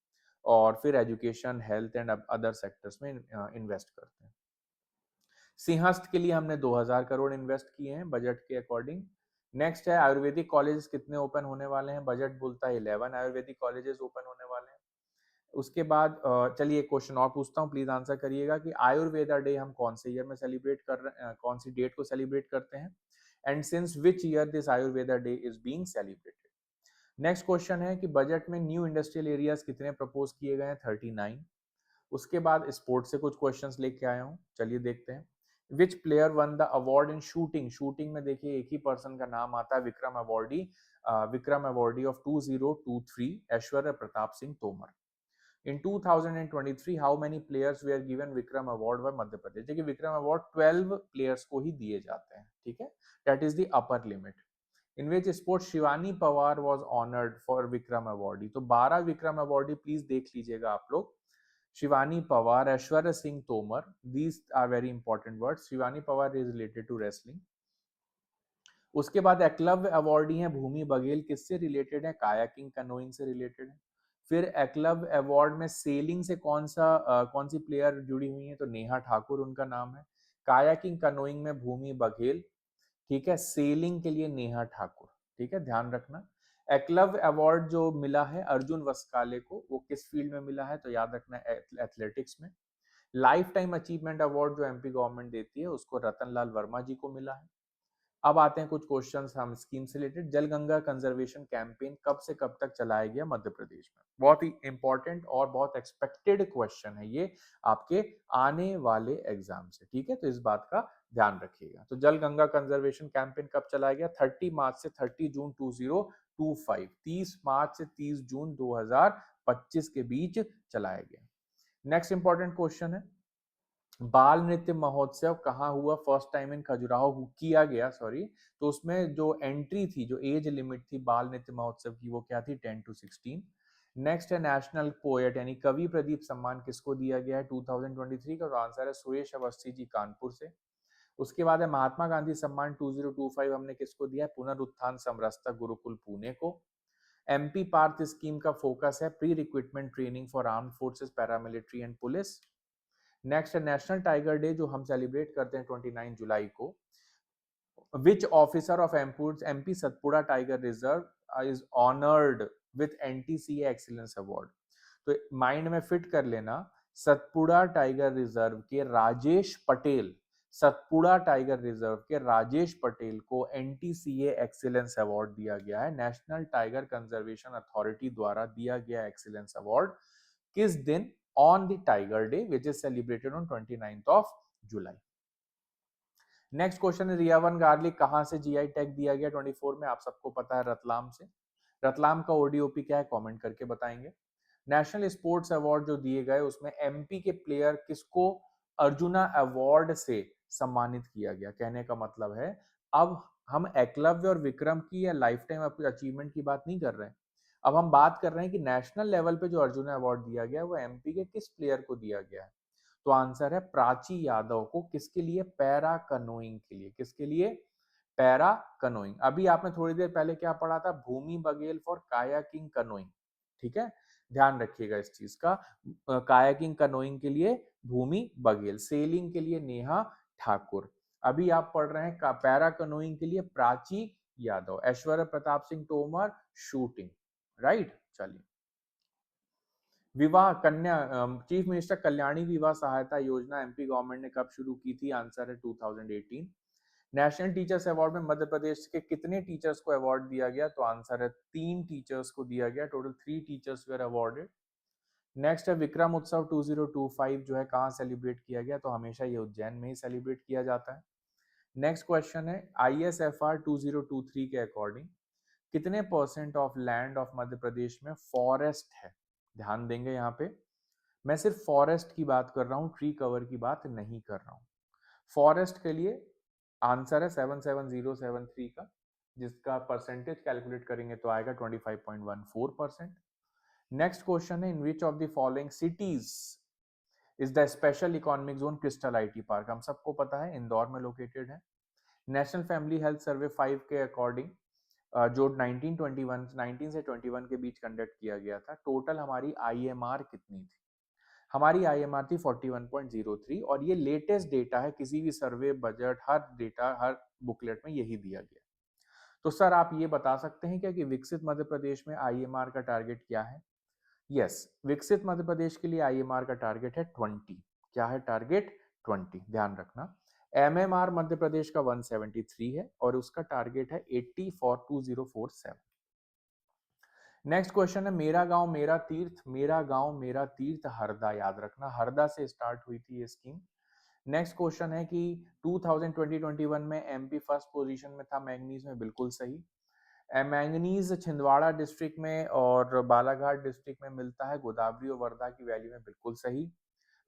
और फिर education, health and other sectors में इन्वेस्ट करते हैं। सिंहस्थ के लिए हमने 2000 करोड़ इन्वेस्ट किए हैं बजट के अकॉर्डिंग। नेक्स्ट है आयुर्वेदिक कॉलेजेस कितने ओपन होने वाले हैं, बजट बोलता है 11 आयुर्वेदिक कॉलेजेस ओपन होने वाले हैं। उसके बाद चलिए एक क्वेश्चन और पूछता हूँ, प्लीज आंसर करिएगा कि आयुर्वेदा डे हम कौन से ईयर में सेलिब्रेट कर रहे हैं, कौन सी डेट को सेलिब्रेट करते हैं, and since which year this Ayurveda day is being celebrated. Next question है कि बजट में न्यू इंडस्ट्रियल एरियाज कितने प्रपोज किए गए हैं, 39। उसके बाद स्पोर्ट से कुछ क्वेश्चंस लेके आया हूँ, चलिए देखते हैं। विच player one the award in shooting, shooting में देखिए एक ही पर्सन का नाम आता है, Vikram awardee of 2023 Aishwarya Pratap Singh Tomar. In 2023, how many players were given Vikram Award by Madhya Pradesh? देखिए विक्रम अवार्ड 12 प्लेयर्स को ही दिए जाते हैं, ठीक है, that is the upper limit. In which sport Shivani Pawar was honoured for Vikram awardee, तो 12 विक्रम अवार्डी प्लीज देख लीजिएगा आप लोग। Shivani Pawar, Aishwarya Singh Tomar, these are very important words. Shivani Pawar is related to wrestling. उसके बाद एकलव्य अवार्डी हैं भूमि बघेल, किससे रिलेटेड है, कायाकिंग कैनोइंग से रिलेटेड है। फिर एकलव्य अवार्ड में सेलिंग से कौन सी प्लेयर जुड़ी हुई है, तो नेहा ठाकुर उनका नाम है। कायाकिंग कैनोइंग में भूमि बघेल, ठीक है, सेलिंग के लिए नेहा ठाकुर, ठीक है, ध्यान रखना। एकलव्य अवार्ड जो मिला है अर्जुन वस्काले को, वो किस फील्ड में मिला है, तो याद रखना एथलेटिक्स में। लाइफ टाइम अचीवमेंट अवार्ड जो एमपी गवर्नमेंट देती है उसको रतन लाल वर्मा जी को मिला है। अब आते हैं कुछ क्वेश्चंस हम स्कीम से रिलेटेड। जल गंगा कंजर्वेशन कैंपेन कब से कब तक चलाया गया मध्य प्रदेश में, बहुत ही इंपॉर्टेंट और बहुत एक्सपेक्टेड क्वेश्चन है ये आपके आने वाले एग्जाम से, ठीक है, तो इस बात का ध्यान रखिएगा। तो जल गंगा कंजर्वेशन कैंपेन कब चलाया गया, 30 मार्च से 30 जून 2025, 30 मार्च से 30 जून 2025 के बीच चलाया गया। नेक्स्ट इंपॉर्टेंट क्वेश्चन है, बाल नृत्य महोत्सव कहाँ हुआ, फर्स्ट टाइम इन खजुराहो किया गया, सॉरी, तो उसमें जो एंट्री थी, जो एज लिमिट थी बाल नृत्य महोत्सव की, वो क्या थी, 10 to 16। नेक्स्ट है नेशनल पोएट यानी कवि प्रदीप सम्मान किसको दिया गया है 2023 का, तो आंसर है सुरेश अवस्थी जी कानपुर से। उसके बाद है महात्मा गांधी सम्मान 2025 हमने किसको दिया है, पुनरुत्थान समरसता गुरुकुल पुणे को। एमपी पार्थ स्कीम का फोकस है pre recruitment training for arm forces, paramilitary and police. Next है नेशनल टाइगर डे जो हम सेलिब्रेट करते हैं 29 जुलाई को। Which officer of MP Satpura tiger reserve is honoured with NTCA excellence award, तो माइंड में फिट कर लेना, सतपुड़ा टाइगर रिजर्व के राजेश पटेल, सतपुड़ा टाइगर रिजर्व के राजेश पटेल को एनटीसीए एक्सीलेंस अवार्ड दिया गया है, नेशनल टाइगर कंजर्वेशन अथॉरिटी द्वारा दिया गया एक्सीलेंस अवार्ड। किस दिन, on the tiger day which is celebrated on 29th of July. Next question है रियावन गार्लिक कहां से जीआई टैग दिया गया 24 में, आप सबको पता है रतलाम से। रतलाम का ओडीओपी क्या है, कमेंट करके बताएंगे। नेशनल स्पोर्ट्स अवार्ड जो दिए गए उसमें एमपी के प्लेयर किसको अर्जुना अवार्ड से सम्मानित किया गया, कहने का मतलब है अब हम एकलव्य और विक्रम की या लाइफ टाइम अचीवमेंट की बात नहीं कर रहे हैं, अब हम बात कर रहे हैं कि नेशनल लेवल पे जो अर्जुना अवार्ड दिया गया वो एमपी के किस प्लेयर को दिया गया है, तो आंसर है प्राची यादव को, किसके लिए, पैरा कनोइंग के लिए, किसके लिए, पैरा कनोइंग। अभी आपने थोड़ी देर पहले क्या पढ़ा था, भूमि बघेल फॉर कायाकिंग कनोइंग, ठीक है, ध्यान रखिएगा इस चीज का। कायाकिंग कनोइंग के लिए भूमि बघेल, सेलिंग के लिए नेहा ठाकुर। अभी आप पढ़ रहे हैं पैरा कनोइंग के लिए प्राची यादव, ऐश्वर्य प्रताप सिंह तोमर शूटिंग, राइट। चलिए, विवाह कन्या चीफ मिनिस्टर कल्याणी विवाह सहायता योजना एमपी गवर्नमेंट ने कब शुरू की थी, आंसर है 2018। नेशनल टीचर्स अवार्ड में मध्य प्रदेश के कितने टीचर्स को अवार्ड दिया गया, तो आंसर है 3 टीचर्स को दिया गया, total 3 teachers were awarded. Next है विक्रम उत्सव 2025 जो है कहाँ सेलिब्रेट किया गया, तो हमेशा ये उज्जैन में ही सेलिब्रेट किया जाता है। नेक्स्ट क्वेश्चन है ISFR 2023 के अकॉर्डिंग कितने percent of land of Madhya Pradesh में फॉरेस्ट है? ध्यान देंगे यहाँ पे, मैं सिर्फ फॉरेस्ट की बात कर रहा हूँ, ट्री कवर की बात नहीं कर रहा हूँ। फॉरेस्ट के लिए आंसर है 77073 का, जिसका परसेंटेज कैलकुलेट करेंगे तो आएगा 25.14%। नेक्स्ट क्वेश्चन है in which of the following cities is the special economic zone crystal IT park? हम सबको पता है इंदौर में लोकेटेड है। नेशनल फैमिली हेल्थ सर्वे 5 के अकॉर्डिंग जो 19 से 21 के बीच कंडक्ट किया गया था, टोटल हमारी IMR कितनी थी? हमारी IMR थी 41.03 और ये लेटेस्ट डेटा है, किसी भी सर्वे बजट हर डेटा हर बुकलेट में यही दिया गया। तो सर आप ये बता सकते हैं क्या कि विकसित मध्य प्रदेश में IMR का टारगेट क्या है? यस, विकसित मध्य प्रदेश के लिए IMR का टारगेट है 20। क्या है टारगेट? 20, ध्यान रखना। MMR मध्य प्रदेश का 173 है और उसका टारगेट है 80 फॉर 2047। नेक्स्ट क्वेश्चन है मेरा गांव मेरा तीर्थ, मेरा गांव मेरा तीर्थ हरदा, याद रखना हरदा से स्टार्ट हुई थी ये स्कीम। नेक्स्ट क्वेश्चन है कि 2020-21 में MP फर्स्ट पोजीशन में था मैंगनीज में, बिल्कुल सही। मैंगनीज छिंदवाड़ा डिस्ट्रिक्ट में और बालाघाट डिस्ट्रिक्ट में मिलता है, गोदावरी और वर्धा की वैली में, बिल्कुल सही।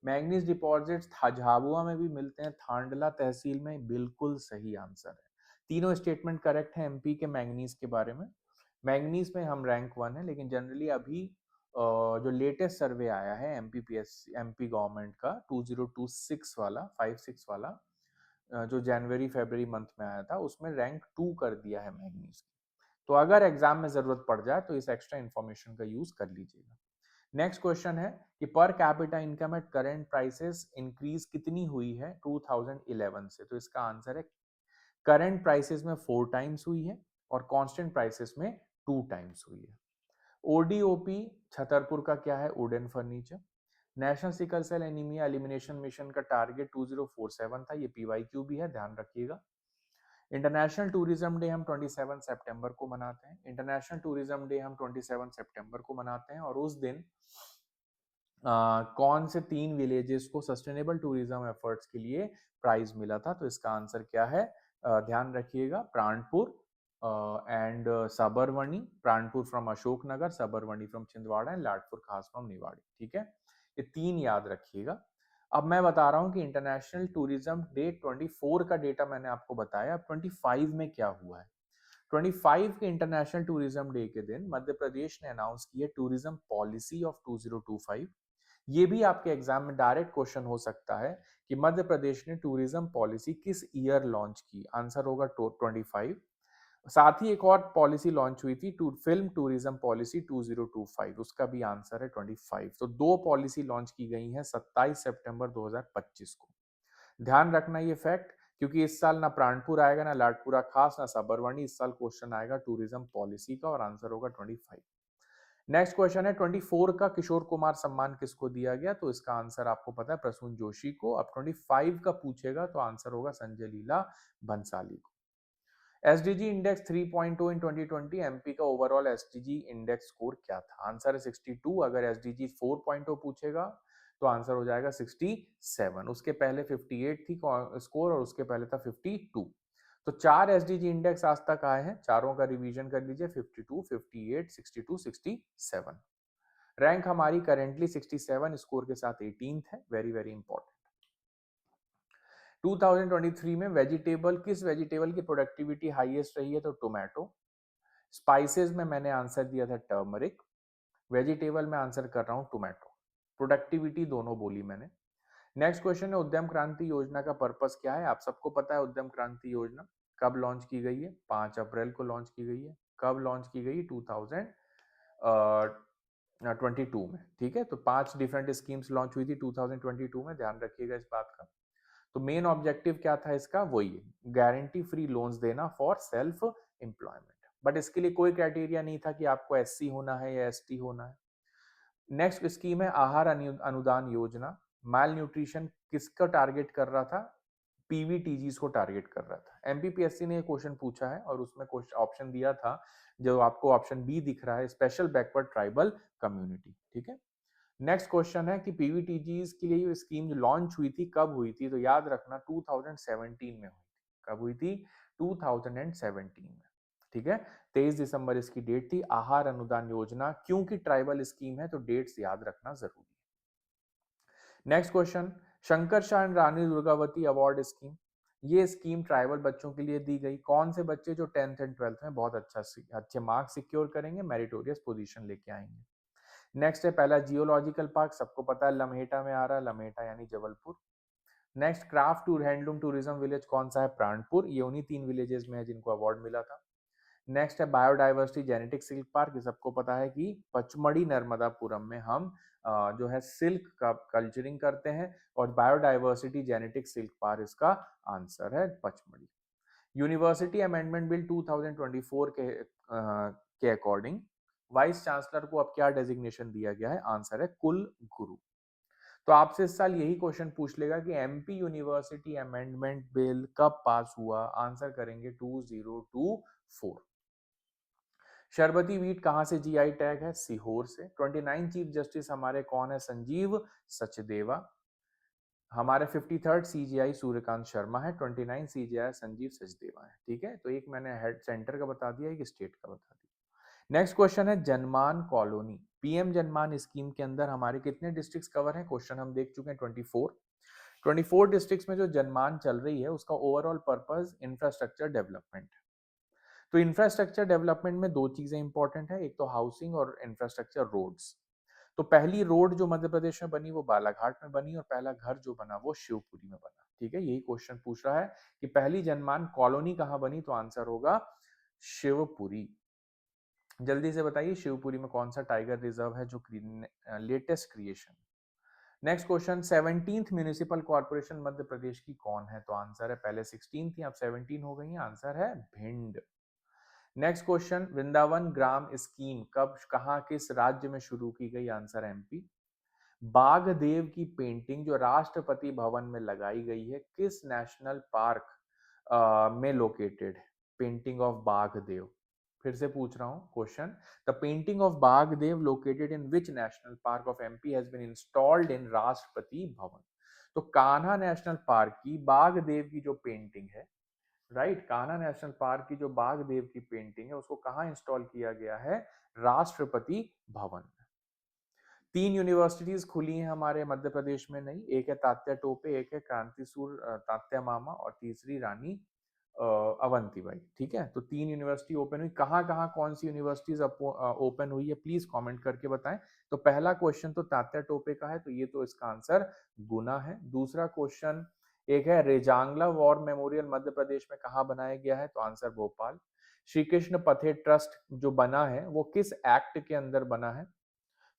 मैंगनीज डिपॉजिट्स झाबुआ में भी मिलते हैं, थांडला तहसील में, बिल्कुल सही आंसर है। तीनों स्टेटमेंट करेक्ट है MP के मैंगनीज के बारे में। मैंगनीज में हम रैंक 1 है, लेकिन जनरली अभी जो लेटेस्ट सर्वे आया है MP गवर्नमेंट का 2026 वाला 56 वाला, जो जनवरी फरवरी मंथ में आया था, उसमें रैंक 2 कर दिया है मैंगनीज। तो अगर एग्जाम में जरूरत पड़ जाए तो इस एक्स्ट्रा इंफॉर्मेशन का यूज कर लीजिएगा। नेक्स्ट क्वेश्चन है कि पर capita income at current prices increase कितनी हुई है 2011 से? तो इसका आंसर है करंट प्राइसेस में 4 टाइम्स हुई है और कांस्टेंट प्राइसेस में 2 टाइम्स हुई है। ODOP छतरपुर का क्या है? Wooden furniture. National sickle cell anaemia elimination mission का टारगेट 2047 था, ये PYQ भी है, ध्यान रखिएगा। इंटरनेशनल टूरिज्म डे हम 27 सितंबर को मनाते हैं। इंटरनेशनल टूरिज्म डे हम 27 सितंबर को मनाते हैं और उस दिन कौन से 3 विलेजेस को सस्टेनेबल टूरिज्म एफर्ट्स के लिए प्राइज मिला था? तो इसका आंसर क्या है? ध्यान रखिएगा, Pranpur and Sabarmani. Pranpur from Ashoknagar, Sabarmani from Chhindwara and Ladpur Khas from Niwari. ठीक है, ये 3 याद रखिएगा। अब मैं बता रहा हूं कि इंटरनेशनल टूरिज्म डे 24 का डेटा मैंने आपको बताया, अब 25 में क्या हुआ है। 25 के इंटरनेशनल टूरिज्म डे के दिन मध्य प्रदेश ने अनाउंस की है टूरिज्म पॉलिसी ऑफ 2025। ये भी आपके एग्जाम में डायरेक्ट क्वेश्चन हो सकता है कि मध्य प्रदेश ने टूरिज्म पॉलिसी किस ईयर लॉन्च की? आंसर होगा 25। साथ ही एक और पॉलिसी लॉन्च हुई थी फिल्म टूरिज्म पॉलिसी 2025, उसका भी आंसर है 25। तो 2 पॉलिसी लॉन्च की गई हैं 27 सितंबर 2025 को। ध्यान रखना ये फैक्ट, क्योंकि इस साल ना प्राणपुर आएगा ना लाडपुरा खास ना साबरमणि, इस साल क्वेश्चन आएगा टूरिज्म पॉलिसी का और आंसर होगा 25। नेक्स्ट क्वेश्चन है 24 का किशोर कुमार सम्मान किसको दिया गया? तो इसका आंसर आपको पता है, प्रसून जोशी को। अब 25 का पूछेगा तो आंसर होगा संजय लीला भंसाली को। SDG इंडेक्स 3.0 इन 2020 MP का ओवरऑल SDG इंडेक्स स्कोर क्या था? आंसर है 62। अगर SDG 4.0 पूछेगा तो आंसर हो जाएगा 67। उसके पहले 58 थी स्कोर और उसके पहले था 52। तो 4 SDG इंडेक्स आज तक आए हैं, चारों का रिवीजन कर लीजिए, 52, 58, 62, 67। रैंक हमारी करेंटली 67 स्कोर के साथ 18th है, वेरी वेरी इंपॉर्टेंट। 2023 में किस वेजिटेबल की प्रोडक्टिविटी हाईएस्ट रही है? तो टोमेटो। स्पाइसेस में मैंने आंसर दिया था टर्मरिक, वेजिटेबल में आंसर कर रहा हूं टोमेटो। प्रोडक्टिविटी दोनों बोली मैंने। नेक्स्ट क्वेश्चन है उद्यम क्रांति योजना का पर्पस क्या है? आप सबको पता है उद्यम क्रांति योजना कब लॉन्च की गई है? 5 अप्रैल को लॉन्च की गई है। कब लॉन्च की गई? 2022 में। ठीक है, तो 5 डिफरेंट स्कीम्स लॉन्च हुई थी 2022 में, ध्यान रखिएगा इस बात का। तो मेन ऑब्जेक्टिव क्या था इसका? वही गारंटी फ्री लोन्स देना फॉर सेल्फ एम्प्लॉयमेंट, बट इसके लिए कोई क्राइटेरिया नहीं था कि आपको SC होना है या ST होना है। नेक्स्ट स्कीम है आहार अनुदान योजना। माल न्यूट्रिशन किसका टारगेट कर रहा था? PVTGs को टारगेट कर रहा था। MPPSC ने क्वेश्चन पूछा है और उसमें ऑप्शन दिया था, जो आपको ऑप्शन बी दिख रहा है, स्पेशल बैकवर्ड ट्राइबल कम्युनिटी। ठीक है, नेक्स्ट क्वेश्चन है कि PVTGs के लिए स्कीम लॉन्च हुई थी, कब हुई थी? तो याद रखना 2017 में हुई थी। कब हुई थी? 2017 में। ठीक है, 23 दिसंबर इसकी डेट थी। आहार अनुदान योजना, क्योंकि ट्राइबल स्कीम है तो डेट्स याद रखना जरूरी है। Next question, Shankar Shah and Rani Durgavati award scheme, ये स्कीम ट्राइबल बच्चों के लिए दी गई। कौन से बच्चे? जो 10th एंड 12th में बहुत अच्छे मार्क्स सिक्योर करेंगे, मेरिटोरियस पोजीशन लेके आएंगे। नेक्स्ट है पहला जियोलॉजिकल पार्क, सबको पता है लम्हेटा में आ रहा है, लम्हेटा यानी Jabalpur. Next craft tour handloom tourism village कौन सा है? प्राणपुर, ये उन्हीं 3 विलेजेस में है जिनको अवार्ड मिला था। नेक्स्ट है बायोडाइवर्सिटी जेनेटिक सिल्क पार्क, ये सबको पता है कि पचमढ़ी नर्मदापुरम में हम जो है सिल्क का कल्चरिंग करते हैं, और बायोडाइवर्सिटी जेनेटिक सिल्क पार्क इसका आंसर है पचमढ़ी। यूनिवर्सिटी अमेंडमेंट बिल 2024 के अकॉर्डिंग वाइस चांसलर को अब क्या डेजिग्नेशन दिया गया है? आंसर है कुल गुरु। तो आपसे इस साल यही क्वेश्चन पूछ लेगा कि एमपी यूनिवर्सिटी अमेंडमेंट बिल कब पास हुआ? आंसर करेंगे 2024। शरबती वीट कहां से जीआई टैग है? सीहोर से। 29 चीफ जस्टिस हमारे कौन है? संजीव सचदेवा। हमारे 53rd सीजीआई सूर्यकांत शर्मा है। 29 सीजीआई संजीव सचदेवा है। ठीक है, तो एक मैंने हेड सेंटर का बता दिया, एक स्टेट का बता दिया। नेक्स्ट क्वेश्चन है जनमान कॉलोनी, पीएम जनमान स्कीम के अंदर हमारे कितने डिस्ट्रिक्ट्स कवर हैं? क्वेश्चन हम देख चुके हैं 24 डिस्ट्रिक्ट्स में जो जनमान चल रही है उसका ओवरऑल पर्पस इंफ्रास्ट्रक्चर डेवलपमेंट। तो इंफ्रास्ट्रक्चर डेवलपमेंट में दो चीजें इंपॉर्टेंट है, एक तो हाउसिंग और इंफ्रास्ट्रक्चर रोड्स। तो पहली रोड जो मध्य प्रदेश में बनी वो बालाघाट में बनी, और पहला घर जो बना वो शिवपुरी में बना। ठीक है, यही क्वेश्चन पूछ रहा है कि पहली जनमान कॉलोनी कहां बनी, तो आंसर होगा शिवपुरी। जल्दी से बताइए शिवपुरी में कौन सा टाइगर रिजर्व है जो latest creation. Next question, 17th municipal corporation Madhya Pradesh की कौन है? तो आंसर है, पहले 16 थी अब 17 हो गई है, आंसर है भिंड। नेक्स्ट क्वेश्चन, वृंदावन ग्राम स्कीम कब कहां किस राज्य में शुरू की गई? Answer MP. बाघदेव की पेंटिंग जो राष्ट्रपति भवन में लगाई गई है किस नेशनल पार्क में लोकेटेड है? पेंटिंग ऑफ बाघदेव, फिर से पूछ रहा हूं question, the painting of Baghdev located in which national park of MP has been installed in Rashtrapati Bhavan? तो कान्हा नेशनल पार्क की बाघदेव की जो पेंटिंग है, राइट, कान्हा नेशनल पार्क की जो बाघदेव की पेंटिंग है उसको कहां इंस्टॉल किया गया है? राष्ट्रपति भवन में। 3 यूनिवर्सिटीज खुली हैं हमारे मध्य प्रदेश में, नहीं, एक है तात्या टोपे, एक है क्रांतिसूर तात्या मामा, और तीसरी रानी अवंतीबाई। ठीक है, तो 3 यूनिवर्सिटी ओपन हुई। कहाँ कहाँ कौन सी यूनिवर्सिटीज ओपन हुई है प्लीज कमेंट करके बताएं। तो पहला क्वेश्चन तो तात्या टोपे का है, तो ये तो इसका आंसर गुना है। दूसरा क्वेश्चन, एक है रेजांगला वॉर मेमोरियल मध्य प्रदेश में कहाँ बनाया गया है? तो आंसर भोपाल। श्री कृष्ण पथे ट्रस्ट जो बना है वो किस एक्ट के अंदर बना है?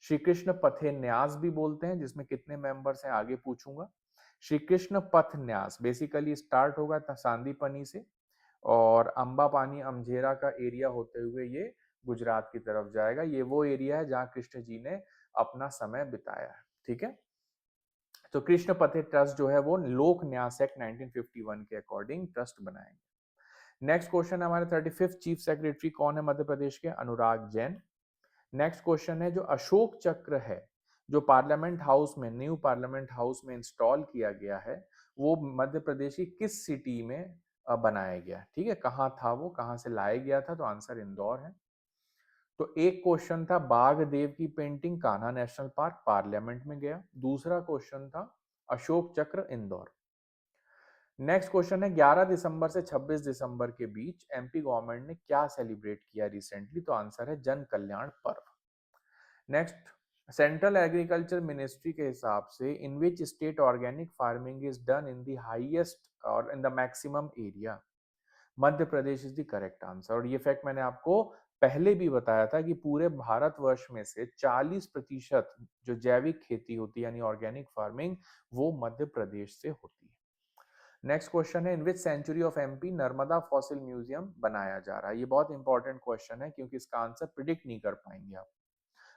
श्री कृष्ण पथे न्यास भी बोलते हैं, जिसमें कितने मेंबर्स हैं आगे पूछूंगा। श्री कृष्ण पथ न्यास बेसिकली स्टार्ट होगा सांदीपनी से, और अंबापानी अमझेरा का एरिया होते हुए ये गुजरात की तरफ जाएगा। ये वो एरिया है जहां कृष्ण जी ने अपना समय बिताया है। ठीक है, तो कृष्ण पथे ट्रस्ट जो है वो लोक न्यास एक्ट 1951 के अकॉर्डिंग ट्रस्ट बनाएंगे। नेक्स्ट क्वेश्चन, हमारे 35th चीफ सेक्रेटरी कौन है मध्य प्रदेश के? अनुराग जैन। नेक्स्ट क्वेश्चन है, जो अशोक चक्र है जो पार्लियामेंट हाउस में, न्यू पार्लियामेंट हाउस में इंस्टॉल किया गया है, वो मध्य प्रदेश की किस सिटी में बनाया गया? ठीक है, कहां था वो, कहां से लाया गया था? तो आंसर इंदौर है। तो एक क्वेश्चन था बाघ देव की painting Kanha national park parliament में गया, दूसरा क्वेश्चन था अशोक चक्र इंदौर। नेक्स्ट क्वेश्चन है, 11 दिसंबर से 26 दिसंबर के बीच एमपी गवर्नमेंट ने क्या सेलिब्रेट किया रिसेंटली? तो आंसर है जन कल्याण पर्व। नेक्स्ट, सेंट्रल एग्रीकल्चर मिनिस्ट्री के हिसाब से in which state organic farming is done in the highest और in the maximum area? Madhya Pradesh is the correct answer. और ये फैक्ट मैंने आपको पहले भी बताया था कि पूरे भारतवर्ष में से 40% जो जैविक खेती होती है यानी ऑर्गेनिक फार्मिंग, वो मध्य प्रदेश से होती है। नेक्स्ट क्वेश्चन है, in which sanctuary of MP Narmada fossil museum बनाया जा रहा है? ये बहुत इंपॉर्टेंट क्वेश्चन है क्योंकि इसका आंसर प्रिडिक्ट नहीं कर पाएंगे आप।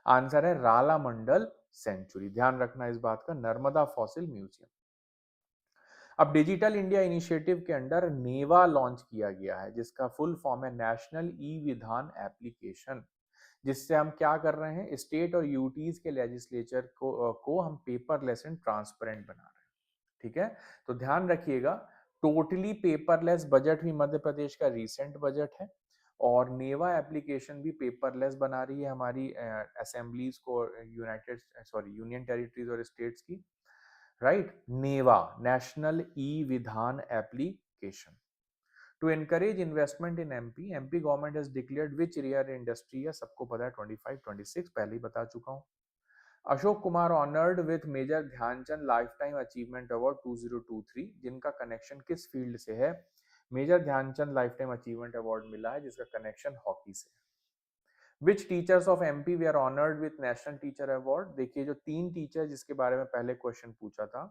आंसर है राला मंडल सेंचुरी, ध्यान रखना इस बात का, नर्मदा फॉसिल म्यूजियम। अब डिजिटल इंडिया इनिशिएटिव के अंडर नेवा लॉन्च किया गया है, जिसका फुल फॉर्म है नेशनल ई विधान एप्लीकेशन, जिससे हम क्या कर रहे हैं, स्टेट और यूटीज के लेजिस्लेचर को हम पेपरलेस एंड ट्रांसपेरेंट बना रहे हैं। ठीक है, तो ध्यान रखिएगा, टोटली पेपरलेस बजट भी मध्य प्रदेश का रीसेंट बजट है, और नेवा एप्लीकेशन भी पेपरलेस बना रही है हमारी असेंबलीज को, यूनियन टेरिटरीज और स्टेट्स की, right. NeVA, national e Vidhan application, to encourage investment in MP, MP government has declared which rare industry है, सबको पता है 25 26 पहले ही बता चुका हूँ। Ashok Kumar honoured with major Dhyanchand life time achievement award 2023, जिनका कनेक्शन किस फील्ड से है? Major Dhyanchand life time achievement award मिला है जिसका कनेक्शन हॉकी से है। Which teachers of MP we are honoured with national teacher award? देखिए जो 3 टीचर जिसके बारे में पहले क्वेश्चन पूछा था,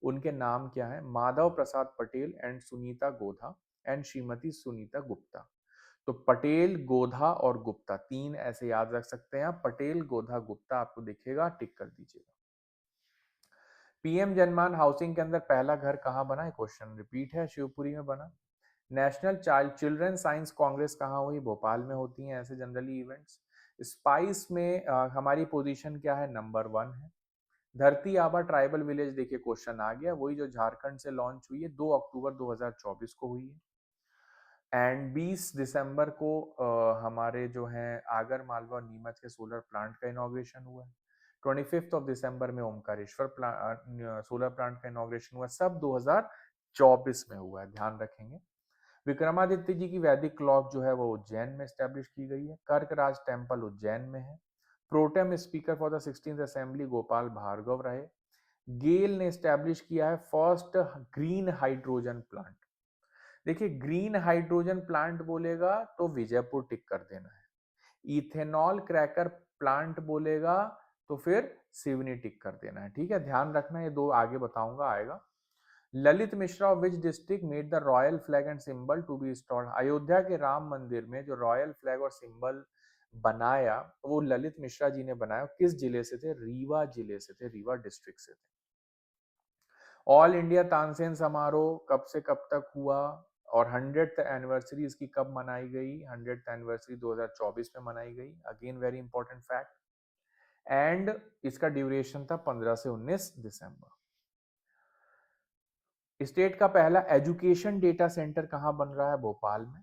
उनके नाम क्या है? Madhav Prasad Patel and Sunita Godha and Shrimati Sunita Gupta. तो पटेल, गोधा और गुप्ता, 3 ऐसे याद रख सकते हैं आप। पटेल, गोधा, गुप्ता आपको दिखेगा, टिक कर दीजिएगा। पीएम जनमान हाउसिंग के अंदर पहला घर कहां बना है? क्वेश्चन रिपीट है, शिवपुरी में बना। National child children science Congress कहाँ हुई? भोपाल में होती हैं ऐसे जनरली इवेंट्स। स्पाइस में हमारी पोजीशन क्या है? नंबर 1 है। धरती आबा ट्राइबल विलेज, देखिए क्वेश्चन आ गया, वही जो झारखंड से लॉन्च हुई है, 2 अक्टूबर 2024 को हुई है। एंड 20 दिसंबर को हमारे जो हैं आगर मालवा और नीमच के सोलर प्लांट का इनॉग्रेशन हुआ है। 25 ऑफ दिसंबर में ओमकारेश्वर सोलर प्लांट का इनॉग्रेशन हुआ, सब 2024 में हुआ है, ध्यान रखेंगे। विक्रमादित्य जी की वैदिक क्लॉक जो है वो उज्जैन में स्टैब्लिश की गई है। कर्कराज टेम्पल उज्जैन में है। Pro tem speaker for the 16th assembly Gopal Bhargava रहे। गेल ने स्टैब्लिश किया है फर्स्ट ग्रीन हाइड्रोजन प्लांट। देखिए ग्रीन हाइड्रोजन प्लांट बोलेगा तो विजयपुर टिक कर देना है। इथेनॉल क्रैकर प्लांट बोलेगा तो फिर सिवनी टिक कर देना है, ठीक है, ध्यान रखना, ये 2 आगे बताऊंगा, आएगा। Lalit Mishra of which district made the royal flag and symbol to be installed? Ayodhya के राम मंदिर में जो रॉयल फ्लैग और सिंबल बनाया वो ललित मिश्रा जी ने बनाया। किस जिले से थे? रीवा जिले से थे, रीवा डिस्ट्रिक्ट से थे। ऑल इंडिया तानसेन समारोह कब से कब तक हुआ और 100th एनिवर्सरी इसकी कब मनाई गई? 100th एनिवर्सरी 2024 में मनाई गई, again very important fact. And इसका ड्यूरेशन था 15 से 19 दिसंबर। स्टेट का पहला एजुकेशन डेटा सेंटर कहां बन रहा है? भोपाल में।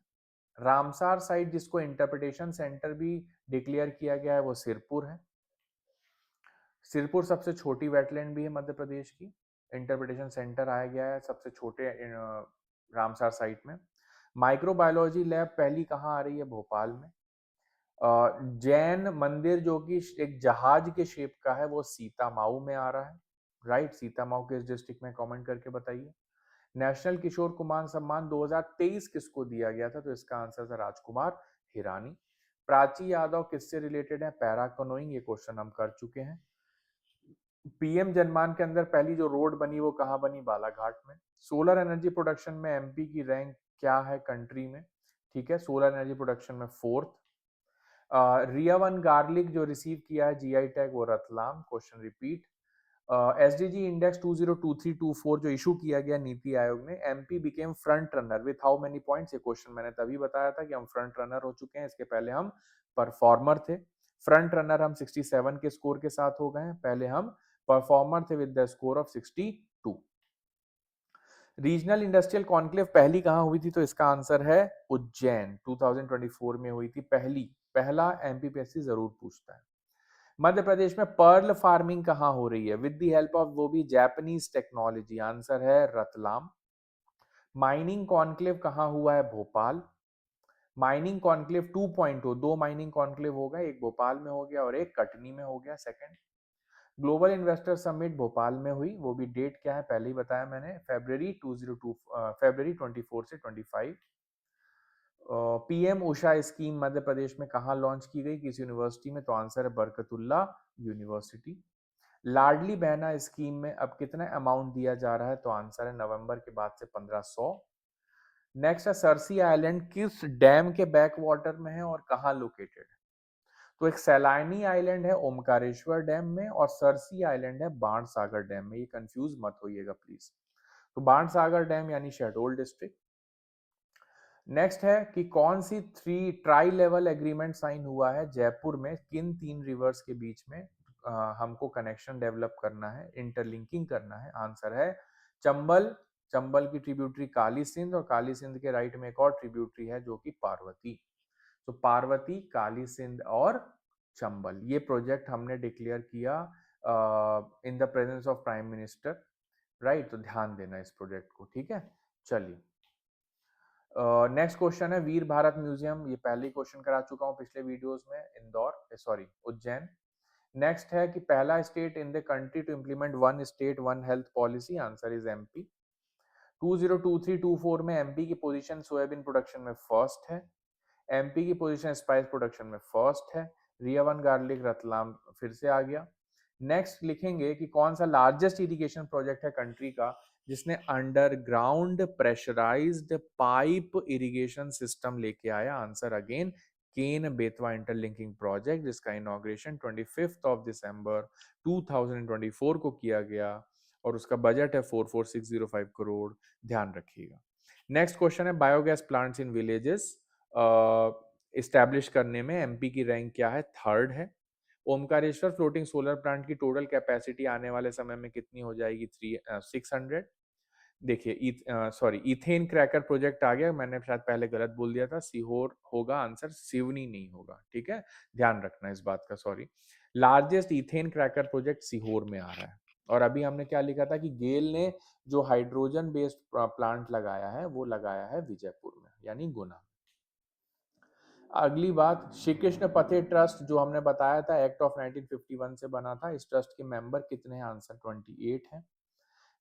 रामसार साइट जिसको इंटरप्रिटेशन सेंटर भी डिक्लेयर किया गया है वो सिरपुर है। सिरपुर सबसे छोटी वेटलैंड भी है मध्य प्रदेश की, इंटरप्रिटेशन सेंटर आया गया है सबसे छोटे रामसार साइट में। माइक्रोबायोलॉजी लैब पहली कहाँ आ रही है? भोपाल में। जैन मंदिर जो कि एक जहाज के शेप का है वो सीतामाऊ में आ रहा है, राइट। सीतामाऊ किस डिस्ट्रिक्ट में? कमेंट करके बताइए। नेशनल किशोर कुमार सम्मान 2023 किसको दिया गया था? तो इसका आंसर था राजकुमार हिरानी। प्राची यादव किससे रिलेटेड है? पैरा कनोइंग, ये क्वेश्चन हम कर चुके हैं। पीएम जनमान के अंदर पहली जो रोड बनी वो कहाँ बनी? बालाघाट में। सोलर एनर्जी प्रोडक्शन में एमपी की रैंक क्या है कंट्री में? ठीक है, सोलर एनर्जी प्रोडक्शन में 4th। रिया वन गार्लिक जो रिसीव किया है जीआई टैग वो Ratlam, question repeat. SDG index 2023-24 जो इशू किया गया नीति आयोग ने, MP became front runner with how many points? ये क्वेश्चन मैंने तभी बताया था कि हम फ्रंट रनर हो चुके हैं, इसके पहले हम परफॉर्मर थे। फ्रंट रनर हम 67 के स्कोर के साथ हो गए हैं, पहले हम परफॉर्मर थे with the score of 62। Regional industrial conclave पहली कहां हुई थी? तो इसका आंसर है उज्जैन, 2024 में हुई थी पहली। पहला एमपीपीएससी जरूर पूछता है। मध्य प्रदेश में पर्ल फार्मिंग कहां हो रही है? विद द हेल्प ऑफ वो भी जापानीज टेक्नोलॉजी, आंसर है रतलाम। माइनिंग कॉन्क्लेव कहां हुआ है? Bhopal. Mining conclave 2.0, 2 mining conclave हो गए, एक भोपाल में हो गया और एक कटनी में हो गया second. Global investor summit Bhopal में हुई, वो भी डेट क्या है पहले ही बताया मैंने, फरवरी 24 से 25। पीएम उषा स्कीम मध्य प्रदेश में कहाँ लॉन्च की गई? किस यूनिवर्सिटी में? तो आंसर है बरकतुल्ला यूनिवर्सिटी। लाडली बहना स्कीम में अब कितना अमाउंट दिया जा रहा है? तो आंसर है नवंबर के बाद से 1500। नेक्स्ट है सरसी आइलैंड किस डैम के बैक वाटर में है और कहाँ लोकेटेड है? तो एक सैलानी आइलैंड है ओमकारेश्वर डैम में और सरसी आइलैंड है बाणसागर डैम में, ये कंफ्यूज मत होइएगा प्लीज। तो बाणसागर डैम यानी शहडोल डिस्ट्रिक्ट। नेक्स्ट है कि कौन सी ट्राई लेवल एग्रीमेंट साइन हुआ है जयपुर में? किन 3 रिवर्स के बीच में हमको कनेक्शन डेवलप करना है, इंटरलिंकिंग करना है? आंसर है चंबल, चंबल की ट्रिब्यूटरी काली सिंध, और काली सिंध के राइट में एक और ट्रिब्यूटरी है जो कि पार्वती। तो पार्वती, काली सिंध और चंबल, ये प्रोजेक्ट हमने डिक्लेयर किया in the presence of prime minister, right. तो ध्यान देना इस प्रोजेक्ट को, ठीक है। चलिए, नेक्स्ट क्वेश्चन है वीर भारत म्यूजियम, ये पहले क्वेश्चन करा चुका हूं पिछले वीडियोस में, इंदौर, सॉरी उज्जैन। नेक्स्ट है कि पहला state in the country to implement one state one health policy, answer is MP. 2023-24 में एमपी की पोजीशन सोयाबीन प्रोडक्शन में फर्स्ट है, एमपी की पोजीशन स्पाइस प्रोडक्शन में फर्स्ट है। रिया वन गार्लिक रतलाम फिर से आ गया। नेक्स्ट लिखेंगे कि कौन सा लार्जेस्ट इरिगेशन प्रोजेक्ट है कंट्री का जिसने underground pressurised pipe irrigation system लेके आया, answer again Ken Betwa interlinking project, जिसका इनॉग्रेशन 25 दिसंबर 2024 को किया गया और उसका बजट है 44605 करोड़, ध्यान रखिएगा। नेक्स्ट क्वेश्चन है biogas plants in villages establish करने में एमपी की रैंक क्या है, थर्ड है। ओमकारेश्वर फ्लोटिंग सोलर प्लांट की टोटल कैपेसिटी आने वाले समय में कितनी हो जाएगी, 600। देखिए सॉरी इथेन क्रैकर प्रोजेक्ट आ गया, मैंने शायद पहले गलत बोल दिया था, सीहोर होगा आंसर, सिवनी नहीं होगा, ठीक है, ध्यान रखना इस बात का, sorry. Largest ethane cracker project Sehore में आ रहा है। और अभी हमने क्या लिखा था कि गेल ने जो हाइड्रोजन बेस्ड प्लांट लगाया है वो लगाया है विजयपुर में, यानी गुना। अगली बात, श्री कृष्ण पथे ट्रस्ट जो हमने बताया था एक्ट ऑफ 1951 से बना था, इस ट्रस्ट के मेंबर कितने हैं, आंसर 28 है।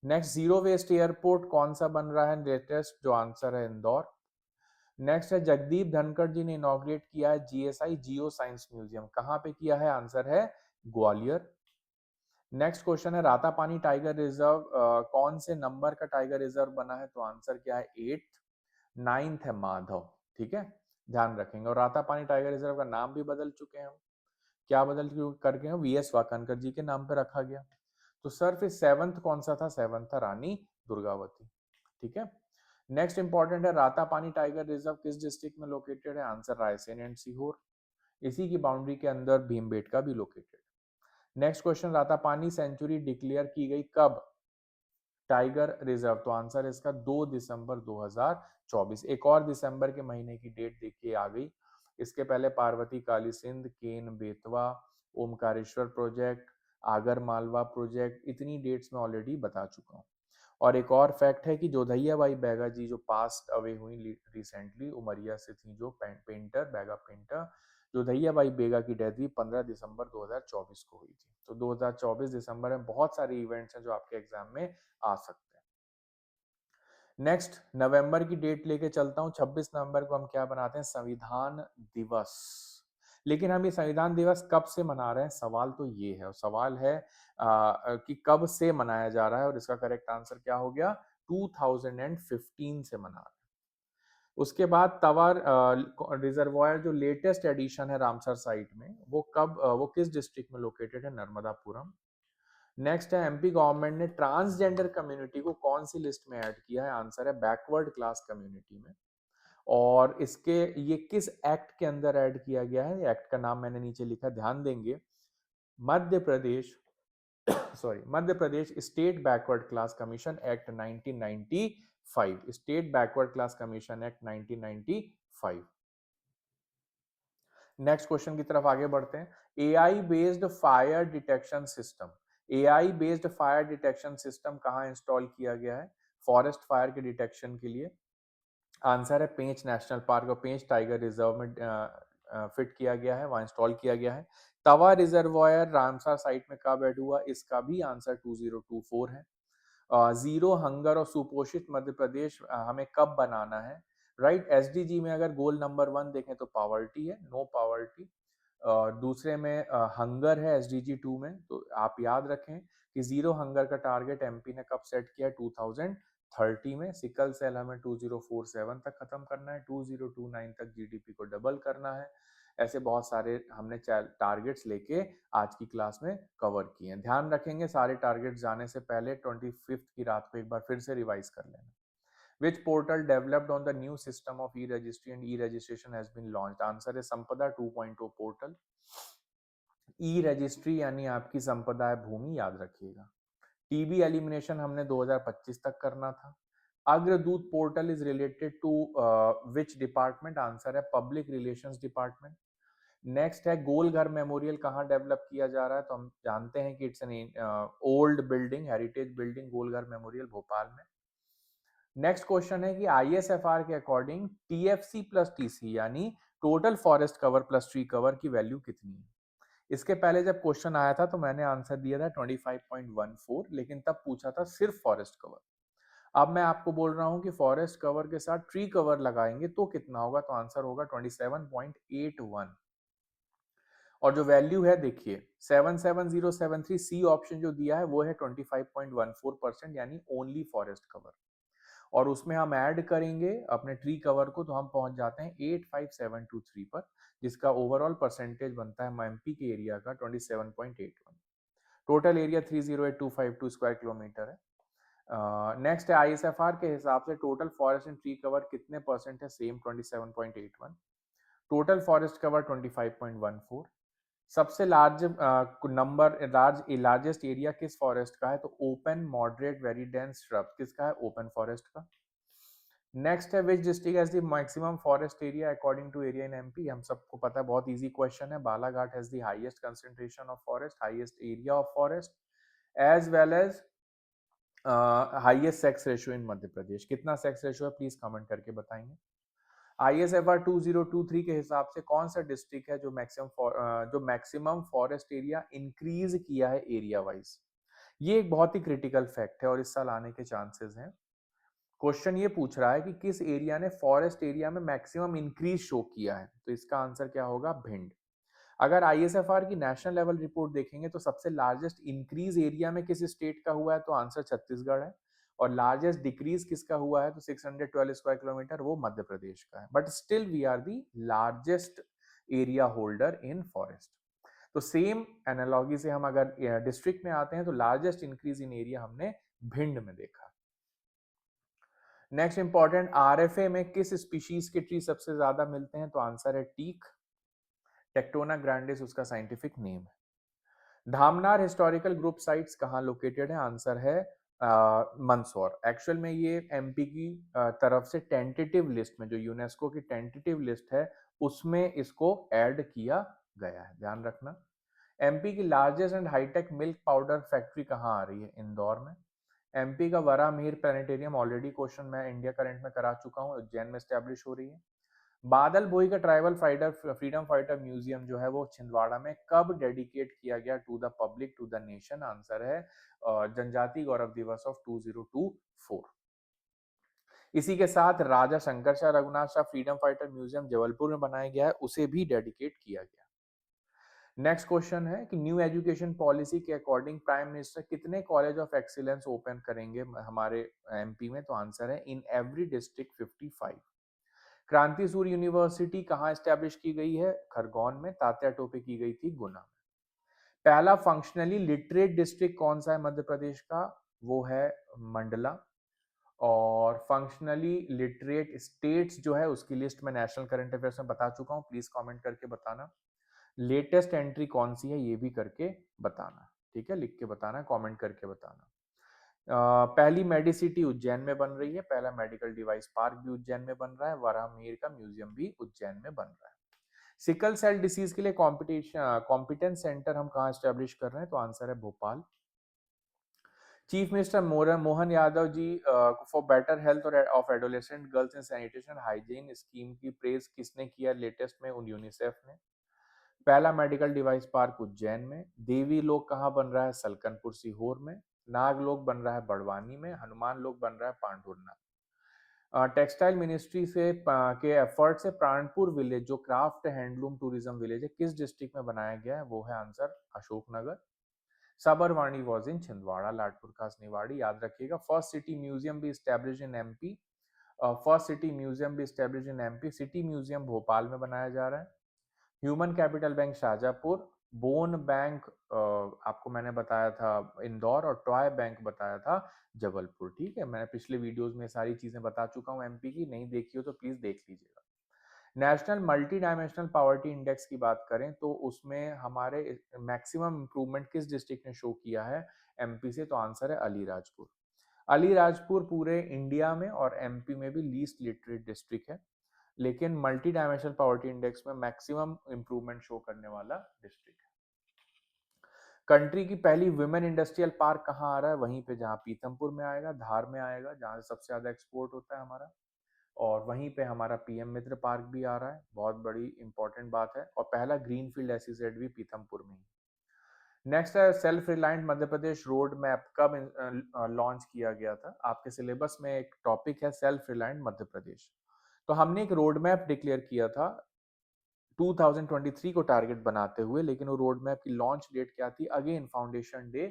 नेक्स्ट, जीरो वेस्ट एयरपोर्ट कौन सा बन रहा है लेटेस्ट, जो आंसर है इंदौर। नेक्स्ट है जगदीप धनखड़ जी ने इनॉग्रेट किया है जीएसआई जियो साइंस म्यूजियम, कहां पे किया है, आंसर है ग्वालियर। नेक्स्ट क्वेश्चन है रातापानी टाइगर रिजर्व कौन से नंबर का टाइगर रिजर्व बना है, तो आंसर क्या है, 8th। 9th है माधव, ठीक है, ध्यान रखेंगे। और रातापानी टाइगर रिजर्व का नाम भी बदल चुके हैं हम, क्या बदल करके हैं, वीएस वाकनकर जी के नाम पे रखा गया। तो सर फिर 7th कौन सा था, 7th था रानी दुर्गावती, ठीक है। नेक्स्ट इंपॉर्टेंट है रातापानी टाइगर रिजर्व किस डिस्ट्रिक्ट में लोकेटेड है, आंसर रायसेन एंड सीहोर, इसी की बाउंड्री के अंदर भीमबेटका भी located. Next question, Ratapani sanctuary declare की गई कब टाइगर रिजर्व, तो आंसर इसका 2 दिसंबर 2024। एक और दिसंबर के महीने की डेट देखिए आ गई, इसके पहले पार्वती काली सिंध, केन बेतवा, ओमकारेश्वर प्रोजेक्ट, आगर मालवा प्रोजेक्ट, इतनी डेट्स में ऑलरेडी बता चुका हूँ। और एक और फैक्ट है कि जोधैया बाई बैगा जी जो पास्ट अवे हुई रिसेंटली, उमरिया से थी, जो पेंटर बैगा पेंटर, जोधैया बाई बेगा की डेथ भी 15 दिसंबर 2024 को हुई थी। तो 2024 दिसंबर में बहुत सारे इवेंट्स हैं जो आपके एग्जाम में आ सकते हैं। नेक्स्ट, नवंबर की डेट लेके चलता हूं, 26 नवंबर को हम क्या बनाते हैं, संविधान दिवस। लेकिन हम ये संविधान दिवस कब से मना रहे हैं, सवाल तो ये है, और सवाल है कि कब से मनाया जा रहा है, और इसका करेक्ट आंसर क्या हो गया, 2015 से मना रहे हैं। उसके बाद तवार रिजर्वायर जो लेटेस्ट एडिशन है रामसर साइट में, वो कब वो किस डिस्ट्रिक्ट में लोकेटेड है, नर्मदापुरम। नेक्स्ट है एमपी गवर्नमेंट ने ट्रांसजेंडर कम्युनिटी को कौन सी लिस्ट में ऐड किया है, आंसर है बैकवर्ड क्लास कम्युनिटी में। और इसके ये किस एक्ट के अंदर ऐड किया गया है, एक्ट का नाम मैंने नीचे लिखा, ध्यान देंगे, Madhya Pradesh sorry Madhya Pradesh state backward class commission act 1995, state backward class commission act 1995। Next question की तरफ आगे बढ़ते हैं, AI based fire detection system, AI based fire detection system कहां इंस्टॉल किया गया है, फॉरेस्ट फायर के डिटेक्शन के लिए, आंसर है पेंच नेशनल पार्क और पेंच टाइगर रिजर्व में फिट किया गया है, वहां इंस्टॉल किया गया है। तवा रिजर्वायर रामसर साइट में कब ऐड हुआ, इसका भी आंसर 2024 है। जीरो हंगर और सुपोषित मध्य प्रदेश हमें कब बनाना है, राइट। एसडीजी में अगर गोल नंबर 1 देखें तो पावर्टी है, नो पावर्टी। दूसरे में हंगर है एसडीजी 2 में, तो आप याद रखें कि जीरो हंगर का टारगेट एमपी ने कब सेट किया, 2030 में। सिकल सेल हमें 2047 तक खत्म करना है, 2029 तक जीडीपी को डबल करना है। ऐसे बहुत सारे हमने टारगेट्स लेके आज की क्लास में कवर किए हैं, ध्यान रखेंगे सारे टारगेट्स जाने से पहले 25 की रात को एक बार फिर से रिवाइज कर लेना। Which portal developed on the new system of e-registry and e-registration has been launched? Answer है संपदा 2.0 पोर्टल। ई रजिस्ट्री यानी आपकी संपदा है भूमि, याद रखिएगा। टीबी एलिमिनेशन हमने 2025 तक करना था, Agradoot portal is related to which department? Answer है पब्लिक रिलेशंस डिपार्टमेंट। नेक्स्ट है गोलघर मेमोरियल कहाँ डेवलप किया जा रहा है? तो हम जानते हैं कि it's an old building, heritage building, Golghar memorial Bhopal में। नेक्स्ट क्वेश्चन है कि आईएसएफआर के अकॉर्डिंग टीएफसी प्लस टीसी यानी total forest cover plus tree cover की वैल्यू कितनी है? इसके पहले जब क्वेश्चन आया था तो मैंने आंसर दिया था 25.14, लेकिन तब पूछा था सिर्फ फॉरेस्ट कवर। अब मैं आपको बोल रहा हूं कि फॉरेस्ट कवर के साथ ट्री कवर लगाएंगे तो कितना होगा? तो आंसर होगा 27.81। और जो वैल्यू है देखिए 77073, सी ऑप्शन जो दिया है वो है 25.14% यानी ओनली फॉरेस्ट कवर। और उसमें हम ऐड करेंगे अपने ट्री कवर को तो हम पहुंच जाते हैं 85723 पर, जिसका ओवरऑल परसेंटेज बनता है एमपी के एरिया का 27.81। टोटल एरिया 308252 स्क्वायर किलोमीटर है। नेक्स्ट है आईएसएफआर के हिसाब से total forest and tree cover कितने परसेंट है? सेम 27.81। Total forest cover 25.14। सबसे लार्ज नंबर लार्जेस्ट एरिया किस फॉरेस्ट का है? तो open moderate very dense shrub किसका है? ओपन फॉरेस्ट का। नेक्स्ट है which district has the maximum forest area according to area in MP? हम सबको पता है, बहुत इजी क्वेश्चन है। Balaghat has the highest concentration of forest, highest area of forest, as well as highest sex ratio in Madhya Pradesh. कितना sex ratio है please comment करके बताएंगे। आईएसएफआर 2023 के हिसाब से कौन सा डिस्ट्रिक्ट है जो मैक्सिमम फॉरेस्ट एरिया इंक्रीज किया है एरिया वाइज? ये एक बहुत ही क्रिटिकल फैक्ट है और इस साल आने के चांसेस हैं। क्वेश्चन ये पूछ रहा है कि किस एरिया ने फॉरेस्ट एरिया में मैक्सिमम इंक्रीज शो किया है? तो इसका आंसर क्या होगा? भिंड। अगर आईएसएफआर की नेशनल लेवल रिपोर्ट देखेंगे तो सबसे लार्जेस्ट इंक्रीज एरिया में किस स्टेट का हुआ है? तो आंसर छत्तीसगढ़ है। और लार्जेस्ट डिक्रीज किसका हुआ है? तो 612 स्क्वायर किलोमीटर, वो मध्य प्रदेश का है। But still we are the largest area holder in forest. तो सेम एनालॉजी से हम अगर डिस्ट्रिक्ट में आते हैं तो लार्जेस्ट इंक्रीज इन एरिया हमने भिंड में देखा। नेक्स्ट इंपॉर्टेंट, आरएफए में किस स्पीशीज के ट्री सबसे ज्यादा मिलते हैं? तो आंसर है टीक, टेक्टोना ग्रैंडिस उसका साइंटिफिक नेम है। धामनार हिस्टोरिकल ग्रुप साइट्स कहाँ लोकेटेड है? आंसर है मंदसौर। एक्चुअल में ये एमपी की तरफ से टेंटेटिव लिस्ट में, जो यूनेस्को की टेंटेटिव लिस्ट है उसमें इसको ऐड किया गया है, ध्यान रखना। एमपी की largest and hi-tech milk powder factory कहाँ आ रही है? इंदौर में। एमपी का वरामीर प्लानिटेरियम, ऑलरेडी क्वेश्चन मैं इंडिया करंट में करा चुका हूँ, उज्जैन में स्टैब्लिश हो रही है। बादल भोई का tribal fighter freedom fighter museum जो है वो छिंदवाड़ा में कब डेडिकेट किया गया to the public, to the nation? Answer है जनजाति गौरव दिवस ऑफ 2024। इसी के साथ Raja Shankar Shah Raghunath Shah freedom fighter museum Jabalpur में बनाया गया है, उसे भी डेडिकेट किया गया। नेक्स्ट क्वेश्चन है कि न्यू एजुकेशन पॉलिसी के अकॉर्डिंग प्राइम मिनिस्टर कितने कॉलेज ऑफ एक्सीलेंस ओपन करेंगे हमारे एमपी में? तो आंसर है इन एवरी डिस्ट्रिक्ट 55। क्रांति सूर्य यूनिवर्सिटी कहाँ एस्टेब्लिश की गई है? खरगोन में। तात्या टोपे की गई थी गुना में। पहला फंक्शनली लिटरेट डिस्ट्रिक्ट कौन सा है मध्य प्रदेश का? वो है मंडला। और फंक्शनली लिटरेट स्टेट्स जो है उसकी लिस्ट में नेशनल करंट अफेयर्स में बता चुका हूं, प्लीज कमेंट करके बताना। लेटेस्ट एंट्री कौन सी है ये भी करके बताना, ठीक है, लिख के बताना, कमेंट करके बताना। पहली मेडिसिटी उज्जैन में बन रही है, पहला मेडिकल डिवाइस पार्क भी उज्जैन में बन रहा है, वराहमीर का म्यूजियम भी उज्जैन में बन रहा है। सिकल सेल डिसीज के लिए कॉम्पिटेंस सेंटर हम कहाँ स्टैब्लिश कर रहे हैं? तो आंसर है Bhopal. Chief minister Mohan Yadav ji for better health और of adolescent girls in sanitation hygiene scheme की प्रेज किसने किया लेटेस्ट में? यूनिसेफ ने। पहला मेडिकल डिवाइस पार्क उज्जैन में। देवी लोक कहाँ बन रहा है? सलकनपुर सीहोर में। नाग लोक बन रहा है बड़वानी में। हनुमान लोक बन रहा है पांडुरना। टेक्सटाइल मिनिस्ट्री से के एफर्ट से प्राणपुर विलेज जो क्राफ्ट हैंडलूम टूरिज्म विलेज है किस डिस्ट्रिक्ट में बनाया गया है? वो है answer Ashoknagar. Sabarvani was in Chhindwara, Ladpur Khas Niwari, याद रखिएगा। फर्स्ट सिटी म्यूजियम भी establish in MP. First city museum भी establish in MP. City museum Bhopal में बनाया जा रहा है। Human capital bank Shahjahanpur. Bone bank आपको मैंने बताया था इंदौर, और टॉय बैंक बताया था जबलपुर, ठीक है। मैंने पिछले वीडियोस में सारी चीजें बता चुका हूं एमपी की, नहीं देखी हो तो प्लीज देख लीजिएगा। National multi dimensional poverty index की बात करें तो उसमें हमारे मैक्सिमम इंप्रूवमेंट किस डिस्ट्रिक्ट ने शो किया है एमपी से? तो आंसर है अलीराजपुर। अलीराजपुर पूरे इंडिया में और एमपी में भी लीस्ट लिटरेट डिस्ट्रिक्ट है, लेकिन मल्टी डायमेंशनल पॉवर्टी इंडेक्स में मैक्सिमम इंप्रूवमेंट शो करने वाला डिस्ट्रिक्ट है। कंट्री की पहली वुमेन इंडस्ट्रियल पार्क कहाँ आ रहा है? वहीं पे जहाँ पीथमपुर में आएगा, धार में आएगा, जहाँ से सबसे ज्यादा एक्सपोर्ट होता है हमारा, और वहीं पे हमारा पीएम मित्र पार्क भी आ रहा है, बहुत बड़ी इंपॉर्टेंट बात है, और पहला ग्रीनफील्ड एसईजेड भी पीथमपुर में ही। नेक्स्ट है self reliant Madhya Pradesh road map, कब लॉन्च किया गया था? आपके सिलेबस में एक टॉपिक है सेल्फ रिलायंट मध्य प्रदेश। तो हमने एक रोड मैप डिक्लेयर किया था 2023 को टारगेट बनाते हुए, लेकिन वो रोड मैप की लॉन्च डेट क्या थी? Again foundation day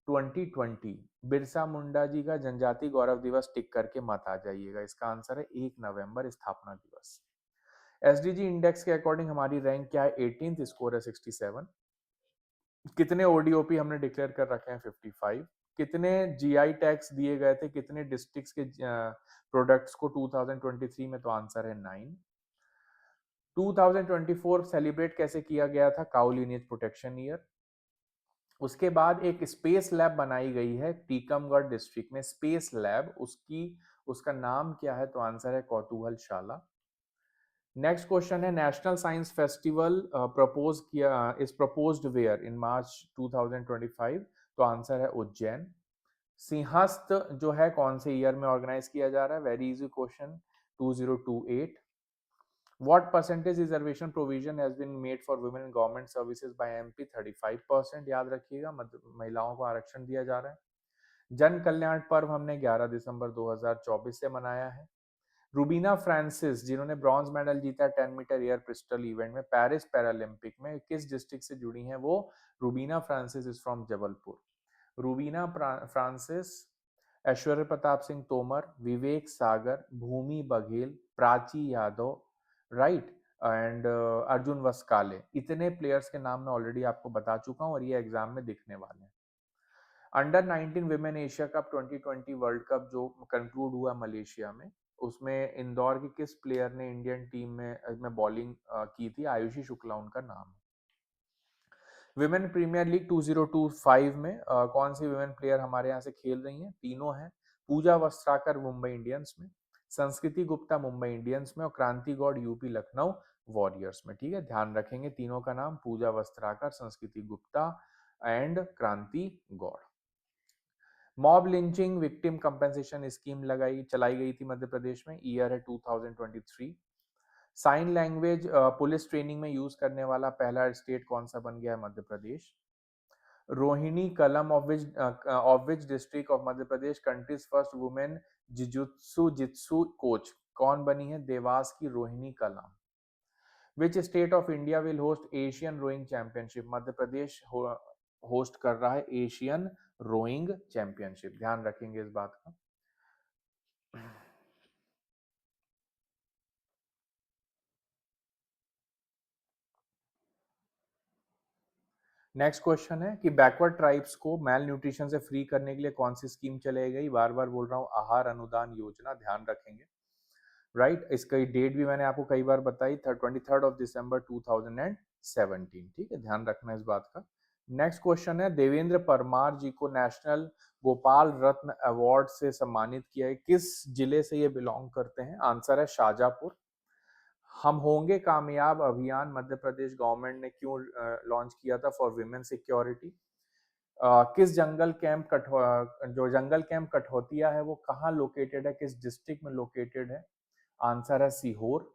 2020। Birsa Munda ji का जनजाति गौरव दिवस टिक करके मत आ जाइएगा, इसका आंसर है 1 नवंबर, स्थापना दिवस। एसडीजी इंडेक्स के अकॉर्डिंग हमारी रैंक क्या है? 18th, स्कोर है 67। कितने ओडीओपी हमने डिक्लेयर कर रखे हैं? 55। कितने जीआई टैक्स दिए गए थे कितने डिस्ट्रिक्ट्स के प्रोडक्ट्स को 2023 में? तो आंसर है 9। 2024 सेलिब्रेट कैसे किया गया था? Cow lineage protection year. उसके बाद एक स्पेस लैब बनाई गई है टीकमगढ़ डिस्ट्रिक्ट में, स्पेस लैब, उसका नाम क्या है? तो आंसर है कौतूहलशाला। नेक्स्ट क्वेश्चन है नेशनल साइंस फेस्टिवल प्रपोज किया इज प्रपोज्ड वेयर इन मार्च 2025? तो आंसर है उज्जैन। सिंहस्थ जो है कौन से ईयर में ऑर्गेनाइज किया जा रहा है? Very easy question, 2028। What percentage reservation provision has been made for women in government services by MP? 35%। याद रखिएगा, महिलाओं को आरक्षण दिया जा रहा है। जन कल्याण पर्व हमने 11 दिसंबर 2024 से मनाया है। रूबीना फ्रांसिस जिन्होंने ब्रॉन्ज मेडल जीता 10 मीटर एयर पिस्टल इवेंट में पेरिस पैरालंपिक में, किस डिस्ट्रिक्ट से जुड़ी हैं वो? Rubina Francis is from Jabalpur. Rubina Francis, Aishwarya Pratap Singh Tomar, Vivek Sagar, Bhumi Baghel, Prachi Yadav, right, and Arjun Waskale, इतने प्लेयर्स के नाम मैं ऑलरेडी आपको बता चुका हूं और ये एग्जाम में दिखने वाले हैं। Under 19 women Asia cup 2020 world cup जो कंक्लूड हुआ मलेशिया में, उसमें इंदौर की किस प्लेयर ने इंडियन टीम में बॉलिंग की थी? आयुषी शुक्ला उनका नाम है। विमेन प्रीमियर लीग 2025 में कौन सी विमेन प्लेयर हमारे यहाँ से खेल रही हैं? तीनों हैं। पूजा वस्त्राकर मुंबई इंडियंस में, संस्कृति गुप्ता मुंबई इंडियंस में, और क्रांति गौड़ यूपी लखनऊ वॉरियर्स में। ठीक है, ध्यान रखेंगे तीनों का नाम, पूजा वस्त्राकर, संस्कृति Gupta and Kranti Gaur. Mob lynching victim compensation scheme चलाई गई थी मध्य प्रदेश में, ईयर है 2023। साइन लैंग्वेज पुलिस ट्रेनिंग में यूज करने वाला पहला स्टेट कौन सा बन गया है? मध्य Pradesh. Rohini Kalam of which district of Madhya Pradesh country's first women jitsu coach कौन बनी है? देवास की Rohini Kalam. Which state of India will host Asian rowing championship? Madhya Pradesh host कर रहा है एशियन रोइंग चैंपियनशिप, ध्यान रखेंगे इस बात का। नेक्स्ट क्वेश्चन है कि बैकवर्ड ट्राइब्स को मेल न्यूट्रिशन से फ्री करने के लिए कौन सी स्कीम चलाई गई? बार बार बोल रहा हूँ, आहार अनुदान योजना, ध्यान रखेंगे, राइट। इसका डेट भी मैंने आपको कई बार बताई, 23 दिसंबर 2017। ठीक है, ध्यान रखना इस बात का। नेक्स्ट क्वेश्चन है देवेंद्र परमार जी को नेशनल गोपाल रत्न अवार्ड से सम्मानित किया है, किस जिले से ये बिलोंग करते हैं? आंसर है शाजापुर। हम होंगे कामयाब अभियान मध्य प्रदेश गवर्नमेंट ने क्यों लॉन्च किया था? For women security. किस जो जंगल कैंप कठौतिया है वो कहाँ लोकेटेड है, किस डिस्ट्रिक्ट में लोकेटेड है? आंसर है सीहोर।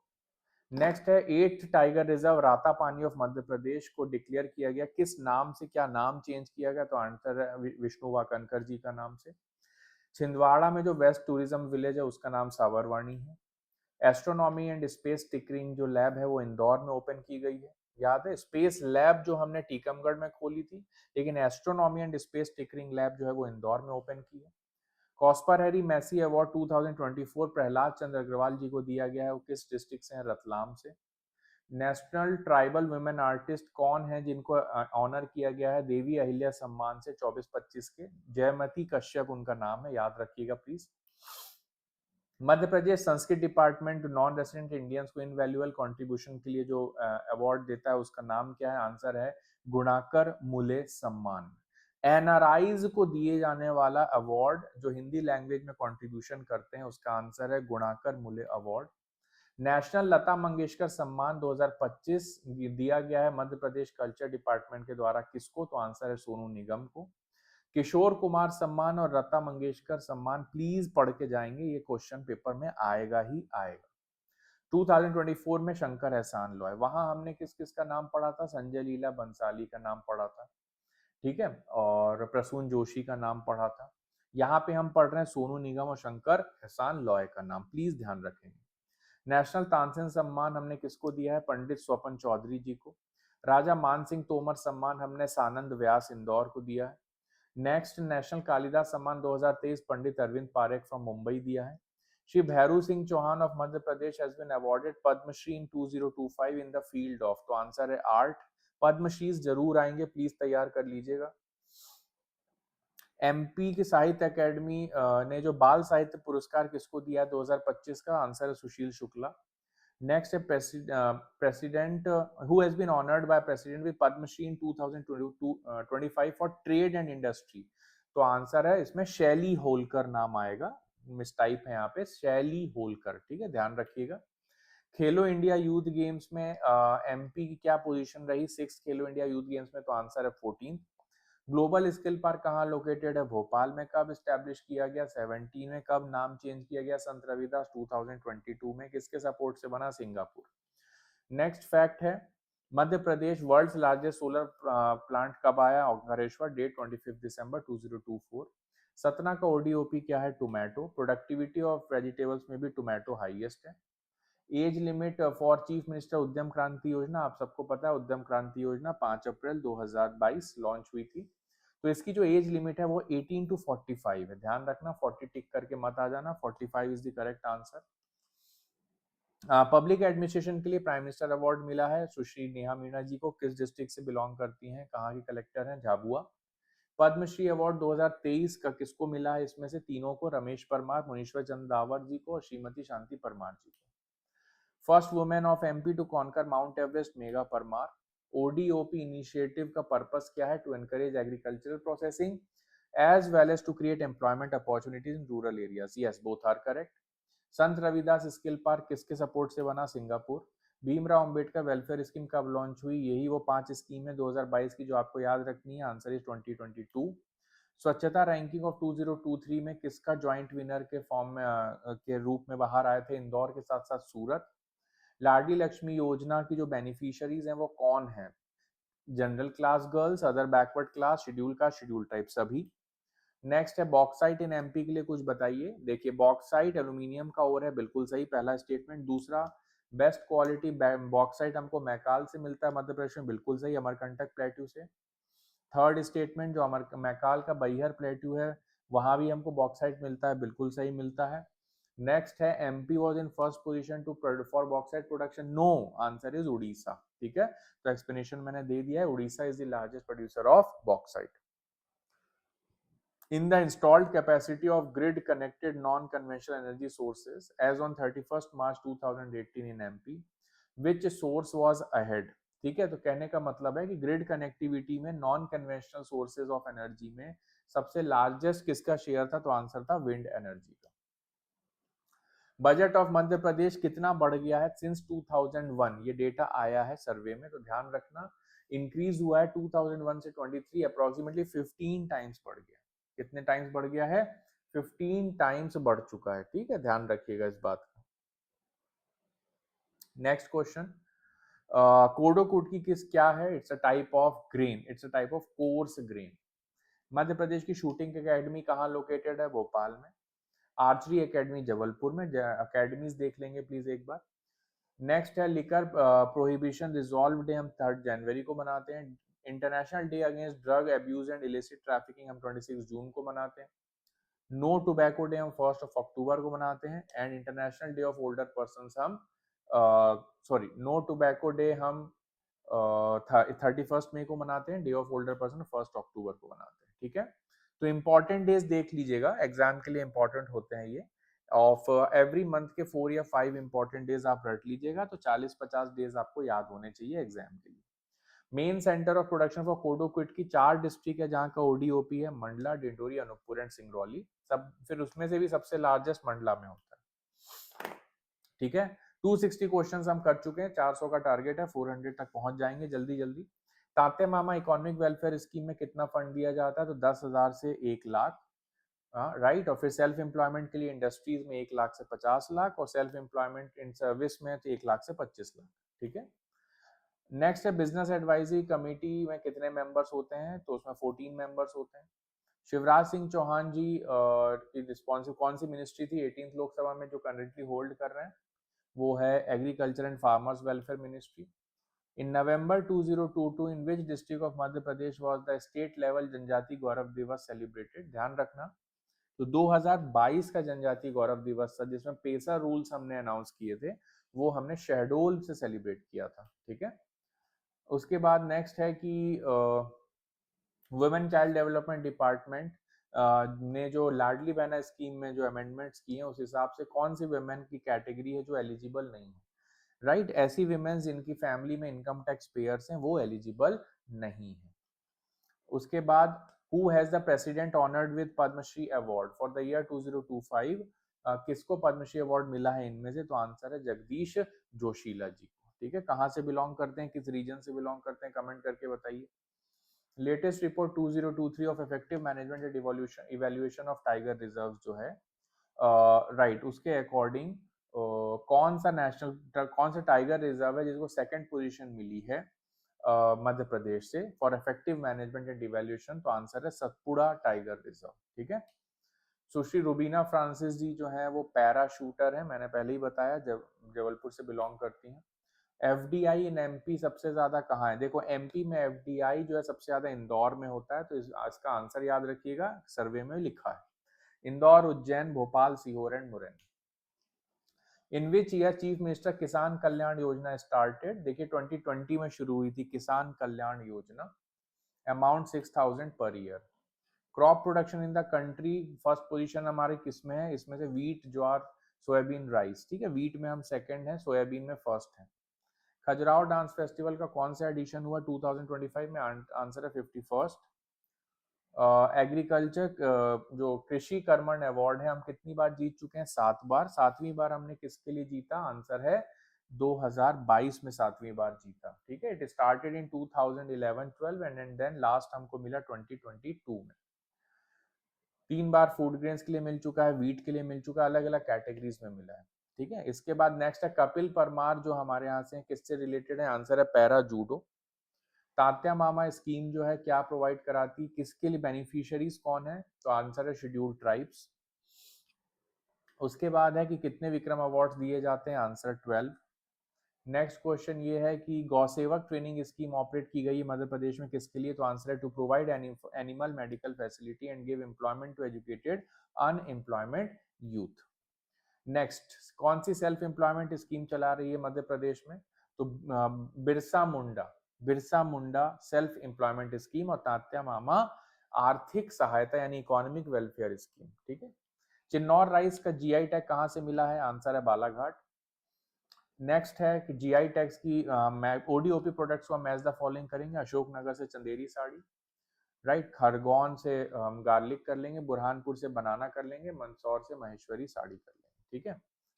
नेक्स्ट है 8th tiger reserve Ratapani of Madhya Pradesh को डिक्लेयर किया गया किस नाम से? क्या नाम चेंज किया गया? तो आंसर है विष्णु वाकनकर जी का नाम से। छिंदवाड़ा में जो वेस्ट टूरिज्म विलेज है उसका नाम साबरवानी है। एस्ट्रोनॉमी एंड स्पेस टिकरिंग जो लैब है वो इंदौर में ओपन की गई है। याद है स्पेस लैब जो हमने टीकमगढ़ में खोली थी, लेकिन astronomy and space tinkering lab जो है वो इंदौर में ओपन की है। कॉस्पर हैरी मैसी अवार्ड 2024 प्रहलाद चंद्र अग्रवाल जी को दिया गया है, वो किस डिस्ट्रिक्ट से हैं? रतलाम से। नेशनल ट्राइबल वुमेन आर्टिस्ट कौन है जिनको ऑनर किया गया है देवी अहिल्या सम्मान से 24-25 के? जयमती कश्यप उनका नाम है, याद रखिएगा please. Madhya Pradesh Sanskrit department non resident Indians को इनवैल्यूएबल कंट्रीब्यूशन के लिए जो अवार्ड देता है उसका नाम क्या है? आंसर है गुणाकर मुले सम्मान। एनआरआईज को दिए जाने वाला अवार्ड जो हिंदी लैंग्वेज में कंट्रीब्यूशन करते हैं, उसका आंसर है गुणाकर मुले अवार्ड। नेशनल लता मंगेशकर सम्मान 2025 दिया गया है मध्य प्रदेश कल्चर डिपार्टमेंट के द्वारा, किसको? तो आंसर है सोनू निगम को। किशोर कुमार सम्मान और लता मंगेशकर सम्मान प्लीज पढ़ के जाएंगे, ये क्वेश्चन पेपर में आएगा ही आएगा। 2024 में शंकर एहसान लॉय, वहां हमने किस किस का नाम पढ़ा था? संजय लीला बंसाली का नाम पढ़ा था, ठीक है, और प्रसून जोशी का नाम पढ़ा था। यहाँ पे हम पढ़ रहे हैं सोनू निगम और शंकर एहसान लॉय का नाम, प्लीज ध्यान रखेंगे। नेशनल तानसेन सम्मान हमने किसको दिया है? पंडित स्वपन चौधरी जी को। राजा मान सिंह तोमर सम्मान हमने सानंद व्यास इंदौर को दिया है। Next national Kalidas Samman 2023 Pandit Arvind Parekh from Mumbai दिया है। Shri Bhairu Singh Chouhan of Madhya Pradesh has been awarded Padmashri in 2025 in the field of, तो आंसर है आर्ट। पद्मश्री जरूर आएंगे, प्लीज तैयार कर लीजिएगा। एमपी की साहित्य अकेडमी ने जो बाल साहित्य पुरस्कार किसको दिया है 2025 का? आंसर है सुशील शुक्ला। नेक्स्ट है president who has been honoured by president with Padmashri in 2025 for trade and industry, तो आंसर है इसमें शैली होलकर नाम आएगा, मिसटाइप है यहाँ पे, शैली होलकर, ठीक है, ध्यान रखिएगा। खेलो इंडिया यूथ गेम्स में एमपी की क्या पोजीशन रही 6 खेलो इंडिया यूथ गेम्स में? तो आंसर है 14। ग्लोबल स्किल पार्क कहाँ लोकेटेड है? भोपाल में। कब स्टैब्लिश किया गया? 17 में। कब नाम चेंज किया गया? संत रविदास 2022 में। किसके सपोर्ट से बना? सिंगापुर। नेक्स्ट फैक्ट है Madhya Pradesh world's largest solar plant कब आया? ओंकारेश्वर, डेट 25 दिसंबर 2024। सतना का ओडीओपी क्या है? टोमेटो। प्रोडक्टिविटी ऑफ वेजिटेबल्स में भी टोमेटो हाईएस्ट है। Age limit for chief minister उद्यम क्रांति योजना, आप सबको पता है उद्यम क्रांति योजना 5 अप्रैल 2022 लॉन्च हुई थी, तो इसकी जो एज लिमिट है वो 18 टू 45 है, ध्यान रखना, 40 टिक करके मत आ जाना, 45 is the correct answer. Public administration के लिए प्राइम मिनिस्टर अवार्ड मिला है सुश्री नेहा मीणा जी को, किस डिस्ट्रिक्ट से बिलोंग करती हैं, कहाँ की कलेक्टर हैं? झाबुआ। पद्मश्री अवार्ड 2023 का किसको मिला है? इसमें से तीनों को, रमेश परमार, मुनीश्वर चंद्र दावर जी को और श्रीमती शांति परमार जी को। First women of MP to conquer Mount Everest, Megha Parmar. ODOP initiative का पर्पस क्या है? To encourage agricultural processing as well as to create employment opportunities in rural areas, yes both are correct. Sant Ravidas skill park किसके support से बना? Singapore. Bhimrao Ambedkar welfare scheme कब launch हुई? यही वो 5 स्कीम है 2022 की जो आपको याद रखनी है, आंसर इज 2022। स्वच्छता रैंकिंग ऑफ 2023 में किसका ज्वाइंट विनर के फॉर्म में के रूप में बाहर आए थे? इंदौर के साथ साथ सूरत। लाडली लक्ष्मी योजना की जो बेनिफिशियरीज हैं वो कौन है? General class girls, other backward class, schedule caste, schedule type, सभी। नेक्स्ट है बॉक्साइट इन एमपी के लिए कुछ बताइए। देखिए बॉक्साइट एल्यूमिनियम का ओर है, बिल्कुल सही, पहला स्टेटमेंट। दूसरा, बेस्ट क्वालिटी बॉक्साइट हमको मैकाल से मिलता है मध्य प्रदेश में, बिल्कुल सही, अमरकंटक प्लेट्यू से। थर्ड स्टेटमेंट, जो अमर मैकाल का बैहर प्लेट्यू है वहां भी हमको बॉक्साइट मिलता है, बिल्कुल सही मिलता है। नेक्स्ट है MP was in first position to for bauxite production, no, answer is Orissa, ठीक है, तो एक्सप्लेनेशन मैंने दे दिया है, Orissa is the largest producer of bauxite. In the installed capacity of grid connected non-conventional energy sources as on 31st March 2018 in MP, which source was ahead? ठीक है, तो कहने का मतलब है कि ग्रिड कनेक्टिविटी में non conventional sources of energy में सबसे लार्जेस्ट किसका शेयर था? तो आंसर था विंड एनर्जी का। बजट ऑफ मध्य प्रदेश कितना बढ़ गया है सिंस 2001? ये डेटा आया है सर्वे में, तो ध्यान रखना, इंक्रीज हुआ है 2001 से 23 अप्रोक्सीमेटली 15 टाइम्स बढ़ गया। कितने टाइम्स बढ़ गया है? 15 टाइम्स बढ़ चुका है, ठीक है, ध्यान रखिएगा इस बात का। नेक्स्ट क्वेश्चन, कोडो कुटकी किस क्या है? It's a type of grain, it's a type of coarse grain. Madhya Pradesh की शूटिंग एकेडमी कहाँ लोकेटेड है? भोपाल में। आर्चरी एकेडमी जबलपुर में, अकेडमीज देख लेंगे प्लीज एक बार। नेक्स्ट है लिकर प्रोहिबिशन रिजॉल्व डे हम 3 जनवरी को मनाते हैं। International day against drug abuse and illicit trafficking हम 26 जून को मनाते हैं। नो टोबैको डे हम 1 अक्टूबर को मनाते हैं। And international day of older person हम सॉरी नो टोबैको डे हम 31 मई को मनाते हैं। डे ऑफ ओल्डर पर्सन 1 अक्टूबर को मनाते हैं, ठीक है। तो इंपॉर्टेंट डेज देख लीजिएगा, एग्जाम के लिए इंपॉर्टेंट होते हैं ये। ऑफ एवरी मंथ के 4 या 5 इंपॉर्टेंट डेज आप रट लीजिएगा, तो 40-50 डेज आपको याद होने चाहिए एग्जाम के लिए। Main centre of production for kodo quit की 4 डिस्ट्रिक्ट है जहाँ का ओडीओपी है, मंडला, डिंडोरी, अनूपपुर एंड सिंगरौली। सब फिर उसमें से भी सबसे लार्जेस्ट मंडला में होता है। ठीक है, 260 क्वेश्चंस हम कर चुके हैं, 400 का टारगेट है, 400 तक पहुंच जाएंगे जल्दी जल्दी। तात्या मामा इकोनॉमिक वेलफेयर स्कीम में कितना फंड दिया जाता है? तो 10,000 से 1 लाख। राइट। और फिर सेल्फ एम्प्लॉयमेंट के लिए इंडस्ट्रीज में 1 लाख से 50 लाख, और सेल्फ एम्प्लॉयमेंट इन सर्विस में तो 1 लाख से 25 लाख। ठीक है। नेक्स्ट है बिजनेस एडवाइजरी कमेटी में कितने मेंबर्स होते हैं? तो उसमें 14 मेंबर्स होते हैं। शिवराज सिंह चौहान जी की रिस्पॉन्सिव कौन सी मिनिस्ट्री थी 18th लोकसभा में जो करंटली होल्ड कर रहे हैं? वो है agriculture and farmers welfare ministry. In November 2022 in which district of Madhya Pradesh was the state level जनजाति गौरव दिवस सेलिब्रेटेड? ध्यान रखना, तो 2022 का जनजाति गौरव दिवस था जिसमें पेसा रूल्स हमने अनाउंस किए थे, वो हमने शहडोल से सेलिब्रेट किया था। ठीक है। उसके बाद नेक्स्ट है कि वुमेन चाइल्ड डेवलपमेंट डिपार्टमेंट ने जो लाडली बहना स्कीम में जो अमेंडमेंट्स किए हैं उस हिसाब से कौन सी वुमेन की कैटेगरी है जो एलिजिबल नहीं है? राइट, ऐसी विमेन जिनकी फैमिली में इनकम टैक्स पेयर्स हैं वो एलिजिबल नहीं है। उसके बाद who has the president honoured with Padmashri award for the year 2025? किसको पद्मश्री अवार्ड मिला है इनमें से? तो आंसर है जगदीश जोशीला जी को। ठीक है, कहाँ से बिलोंग करते हैं, किस रीजन से बिलोंग करते हैं, कमेंट करके बताइए। Latest report 2023 of effective management and evaluation of tiger reserve जो है, राइट, उसके अकॉर्डिंग कौन सा टाइगर रिजर्व है जिसको सेकंड पोजीशन मिली है मध्य प्रदेश से for effective management and evaluation? तो आंसर है सतपुड़ा टाइगर रिजर्व। ठीक है। सुश्री रुबीना फ्रांसिस जी जो है वो पैरा शूटर है, मैंने पहले ही बताया, जबलपुर से बिलोंग करती हैं। एफडीआई इन एमपी सबसे ज्यादा कहाँ है? देखो एमपी में एफडीआई जो है सबसे ज्यादा इंदौर में होता है, तो इसका आंसर याद रखिएगा, सर्वे में लिखा है Indore, Ujjain, Bhopal, Sehore and Morena. In which year chief minister किसान कल्याण योजना स्टार्टेड? देखिए 2020 में शुरू हुई थी किसान Kalyan Yojana. Amount 6,000 per year. Crop production in the country first position हमारे किस में है? इसमें से वीट, ज्वार, सोयाबीन, राइस। ठीक है, वीट में हम सेकंड है, सोयाबीन में फर्स्ट है। खजुराहो डांस फेस्टिवल का कौन सा एडिशन हुआ 2025 में? आंसर है 51st। एग्रीकल्चर जो कृषि कर्मण अवार्ड है हम कितनी बार जीत चुके हैं? 7 बार। 7वीं बार हमने किसके लिए जीता? आंसर है 2022 में 7वीं बार जीता। ठीक है, it started in 2011-12 and then last हमको मिला 2022 में। 3 बार फूड ग्रेन्स के लिए मिल चुका है, वीट के लिए मिल चुका है, अलग अलग कैटेगरीज में मिला है। ठीक है। इसके बाद नेक्स्ट है कपिल परमार जो हमारे यहाँ से किससे रिलेटेड है? आंसर है पैरा जूडो। तात्या मामा स्कीम जो है क्या प्रोवाइड कराती, किसके लिए बेनिफिशियरीज कौन है? तो आंसर है शेड्यूल्ड ट्राइब्स। उसके बाद है कि कितने विक्रम अवार्ड्स दिए जाते हैं? आंसर 12। नेक्स्ट क्वेश्चन ये है कि गौसेवक ट्रेनिंग स्कीम ऑपरेट की गई मध्य प्रदेश में किसके लिए? तो आंसर है to provide animal medical facility and give employment to educated unemployment youth. Next, कौन सी सेल्फ एम्प्लॉयमेंट स्कीम चला रही है मध्य प्रदेश में? तो Birsa Munda self employment scheme, और तात्या मामा आर्थिक सहायता यानी इकोनॉमिक वेलफेयर स्कीम। ठीक है। चिन्नौर राइस का जीआई टैग कहां से मिला है? आंसर है बालाघाट। नेक्स्ट है कि जीआई टैग्स की ओडीओपी प्रोडक्ट्स को हम मैच द फॉलोइंग करेंगे। अशोकनगर से चंदेरी साड़ी, राइट, खरगोन से हम गार्लिक कर लेंगे, बुरहानपुर से बनाना कर लेंगे, मंदसौर से महेश्वरी साड़ी कर लेंगे। ठीक है,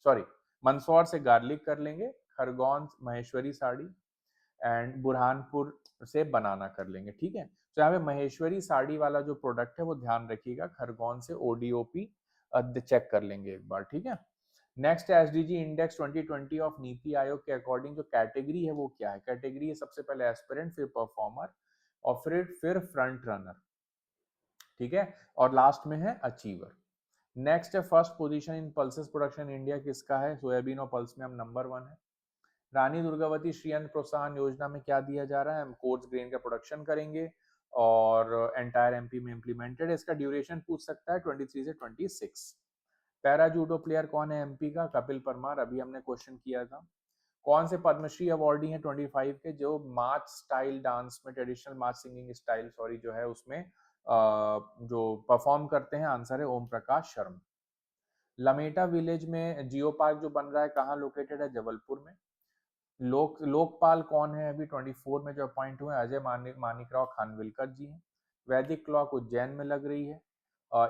सॉरी, मंदसौर से गार्लिक कर लेंगे, खरगोन महेश्वरी साड़ी एंड बुरहानपुर से बनाना कर लेंगे। ठीक है, तो यहाँ पे महेश्वरी साड़ी वाला जो प्रोडक्ट है वो ध्यान रखिएगा, खरगोन से ओडीओपी चेक कर लेंगे एक बार। ठीक है। Next SDG index 2020 of NITI Aayog के अकॉर्डिंग जो कैटेगरी है वो क्या है? कैटेगरी है सबसे पहले एस्पिरेंट, फिर परफॉर्मर, और फिर फ्रंट रनर। ठीक है, और लास्ट में है अचीवर। नेक्स्ट है first position in pulses production India किसका है? सोयाबीन और पल्स में हम नंबर 1 है। रानी दुर्गावती श्री अन्न प्रोत्साहन योजना में क्या दिया जा रहा है? हम कोर्स ग्रेन का प्रोडक्शन करेंगे और एंटायर एमपी में इम्प्लीमेंटेड। इसका ड्यूरेशन पूछ सकता है 23 से 26। पैरा जूडो प्लेयर कौन है एमपी का? कपिल परमार, अभी हमने क्वेश्चन किया था। कौन से पद्मश्री अवार्डी हैं 25 के जो मार्च स्टाइल डांस में, ट्रेडिशनल मार्च सिंगिंग स्टाइल सॉरी जो है उसमें जो परफॉर्म करते हैं? आंसर है ओम प्रकाश शर्मा। लमेटा विलेज में जियो पार्क जो बन रहा है कहाँ लोकेटेड है? जबलपुर में। लोकपाल कौन है? अभी 24 में जो अपॉइंट हुए अजय मानिकराव खानविलकर जी हैं। वैदिक क्लॉक उज्जैन में लग रही है।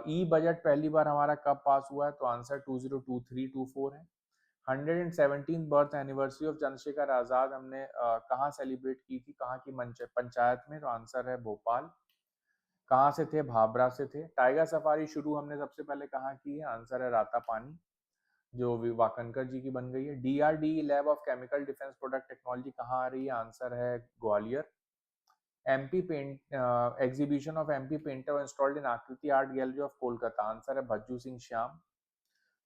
ई बजट पहली बार हमारा कब पास हुआ है? तो आंसर 2023-24 है। 117th birth anniversary of Chandrashekhar Azad हमने कहाँ सेलिब्रेट की थी? कहाँ की पंचायत में? तो आंसर है भोपाल। कहाँ से थे? भाभरा से थे। टाइगर सफारी शुरू हमने सबसे पहले कहाँ की है? आंसर है रातापानी, जो वाकनकर जी की बन गई है। DRD lab of chemical defence product technology कहाँ आ रही है? आंसर है Gwalior. MP paint exhibition of MP painter installed in Aakriti art gallery of Kolkata. Answer है भज्जू सिंह श्याम।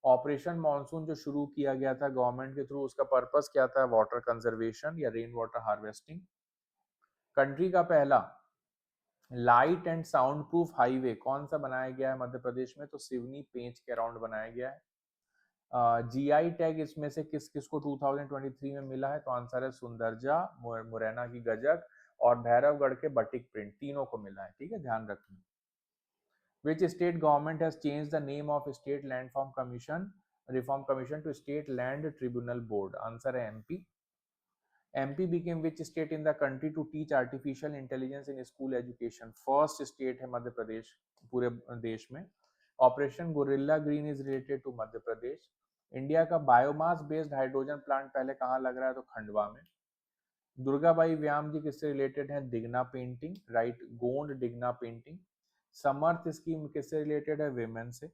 ऑपरेशन मॉनसून जो शुरू किया गया था गवर्नमेंट के थ्रू, उसका पर्पस क्या था? वाटर कंजर्वेशन या रेन वाटर हार्वेस्टिंग। कंट्री का पहला light and sound proof highway कौन सा बनाया गया है मध्य प्रदेश में? तो सिवनी पेंच के अराउंड बनाया गया है। जीआई टैग इसमें से किस किस को 2023 में मिला है? तो आंसर है सुंदरजा, मुरैना की गजक और भैरवगढ़ के बटिक प्रिंट, तीनों को मिला है। ठीक है, ध्यान रखना। Which state government has changed the name of State Land Reform Commission to State Land Tribunal Board? Answer है MP. MP became which state in the country to teach artificial intelligence in school education? First state है मध्य प्रदेश पूरे देश में। Operation gorilla green is related to Madhya Pradesh. India का biomass based hydrogen plant पहले कहाँ लग रहा है? तो खंडवा में। दुर्गाबाई व्याम जी किससे रिलेटेड है? दिगना पेंटिंग, राइट, गोंड डिगना पेंटिंग। समर्थ स्कीम किससे रिलेटेड है? विमेन से।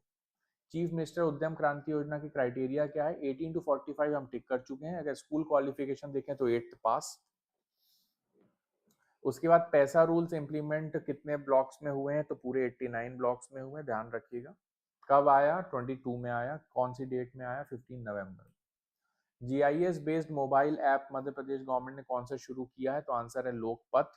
चीफ मिनिस्टर उद्यम क्रांति योजना की क्राइटेरिया क्या है? 18 to 45 हम टिक कर चुके हैं। अगर स्कूल क्वालिफिकेशन देखें तो 8th पास। उसके बाद पैसा रूल्स इंप्लीमेंट कितने ब्लॉक्स में हुए हैं? तो पूरे 89 ब्लॉक्स में हुए, ध्यान रखिएगा। कब आया? 22 में आया। कौन सी डेट में आया? 15 नवंबर। GIS based mobile app Madhya Pradesh government ने कौन सा शुरू किया है? तो आंसर है लोकपथ।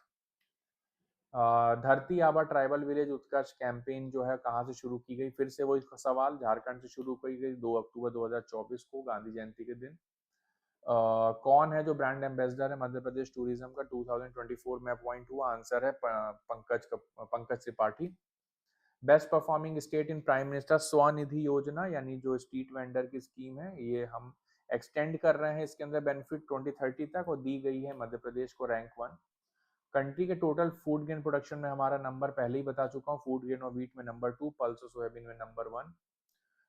धरती आबा ट्राइबल विलेज उत्कर्ष कैंपेन जो है कहाँ से शुरू की गई? फिर से वही सवाल, झारखंड से शुरू की गई 2 अक्टूबर 2024 को, गांधी जयंती के दिन। कौन है जो ब्रांड एम्बेसडर है मध्य प्रदेश टूरिज्म का? 2024 में अपॉइंट हुआ। आंसर है Pankaj Tripathi. Best performing state in prime minister Svanidhi योजना, यानी जो स्ट्रीट वेंडर की स्कीम है, ये हम एक्सटेंड कर रहे हैं इसके अंदर बेनिफिट 2030 तक, और दी गई है मध्य प्रदेश को रैंक 1। कंट्री के टोटल फूड ग्रेन प्रोडक्शन में हमारा नंबर पहले ही बता चुका हूँ, फूड ग्रेन और व्हीट में नंबर 2, पल्स और सोयाबीन में नंबर 1।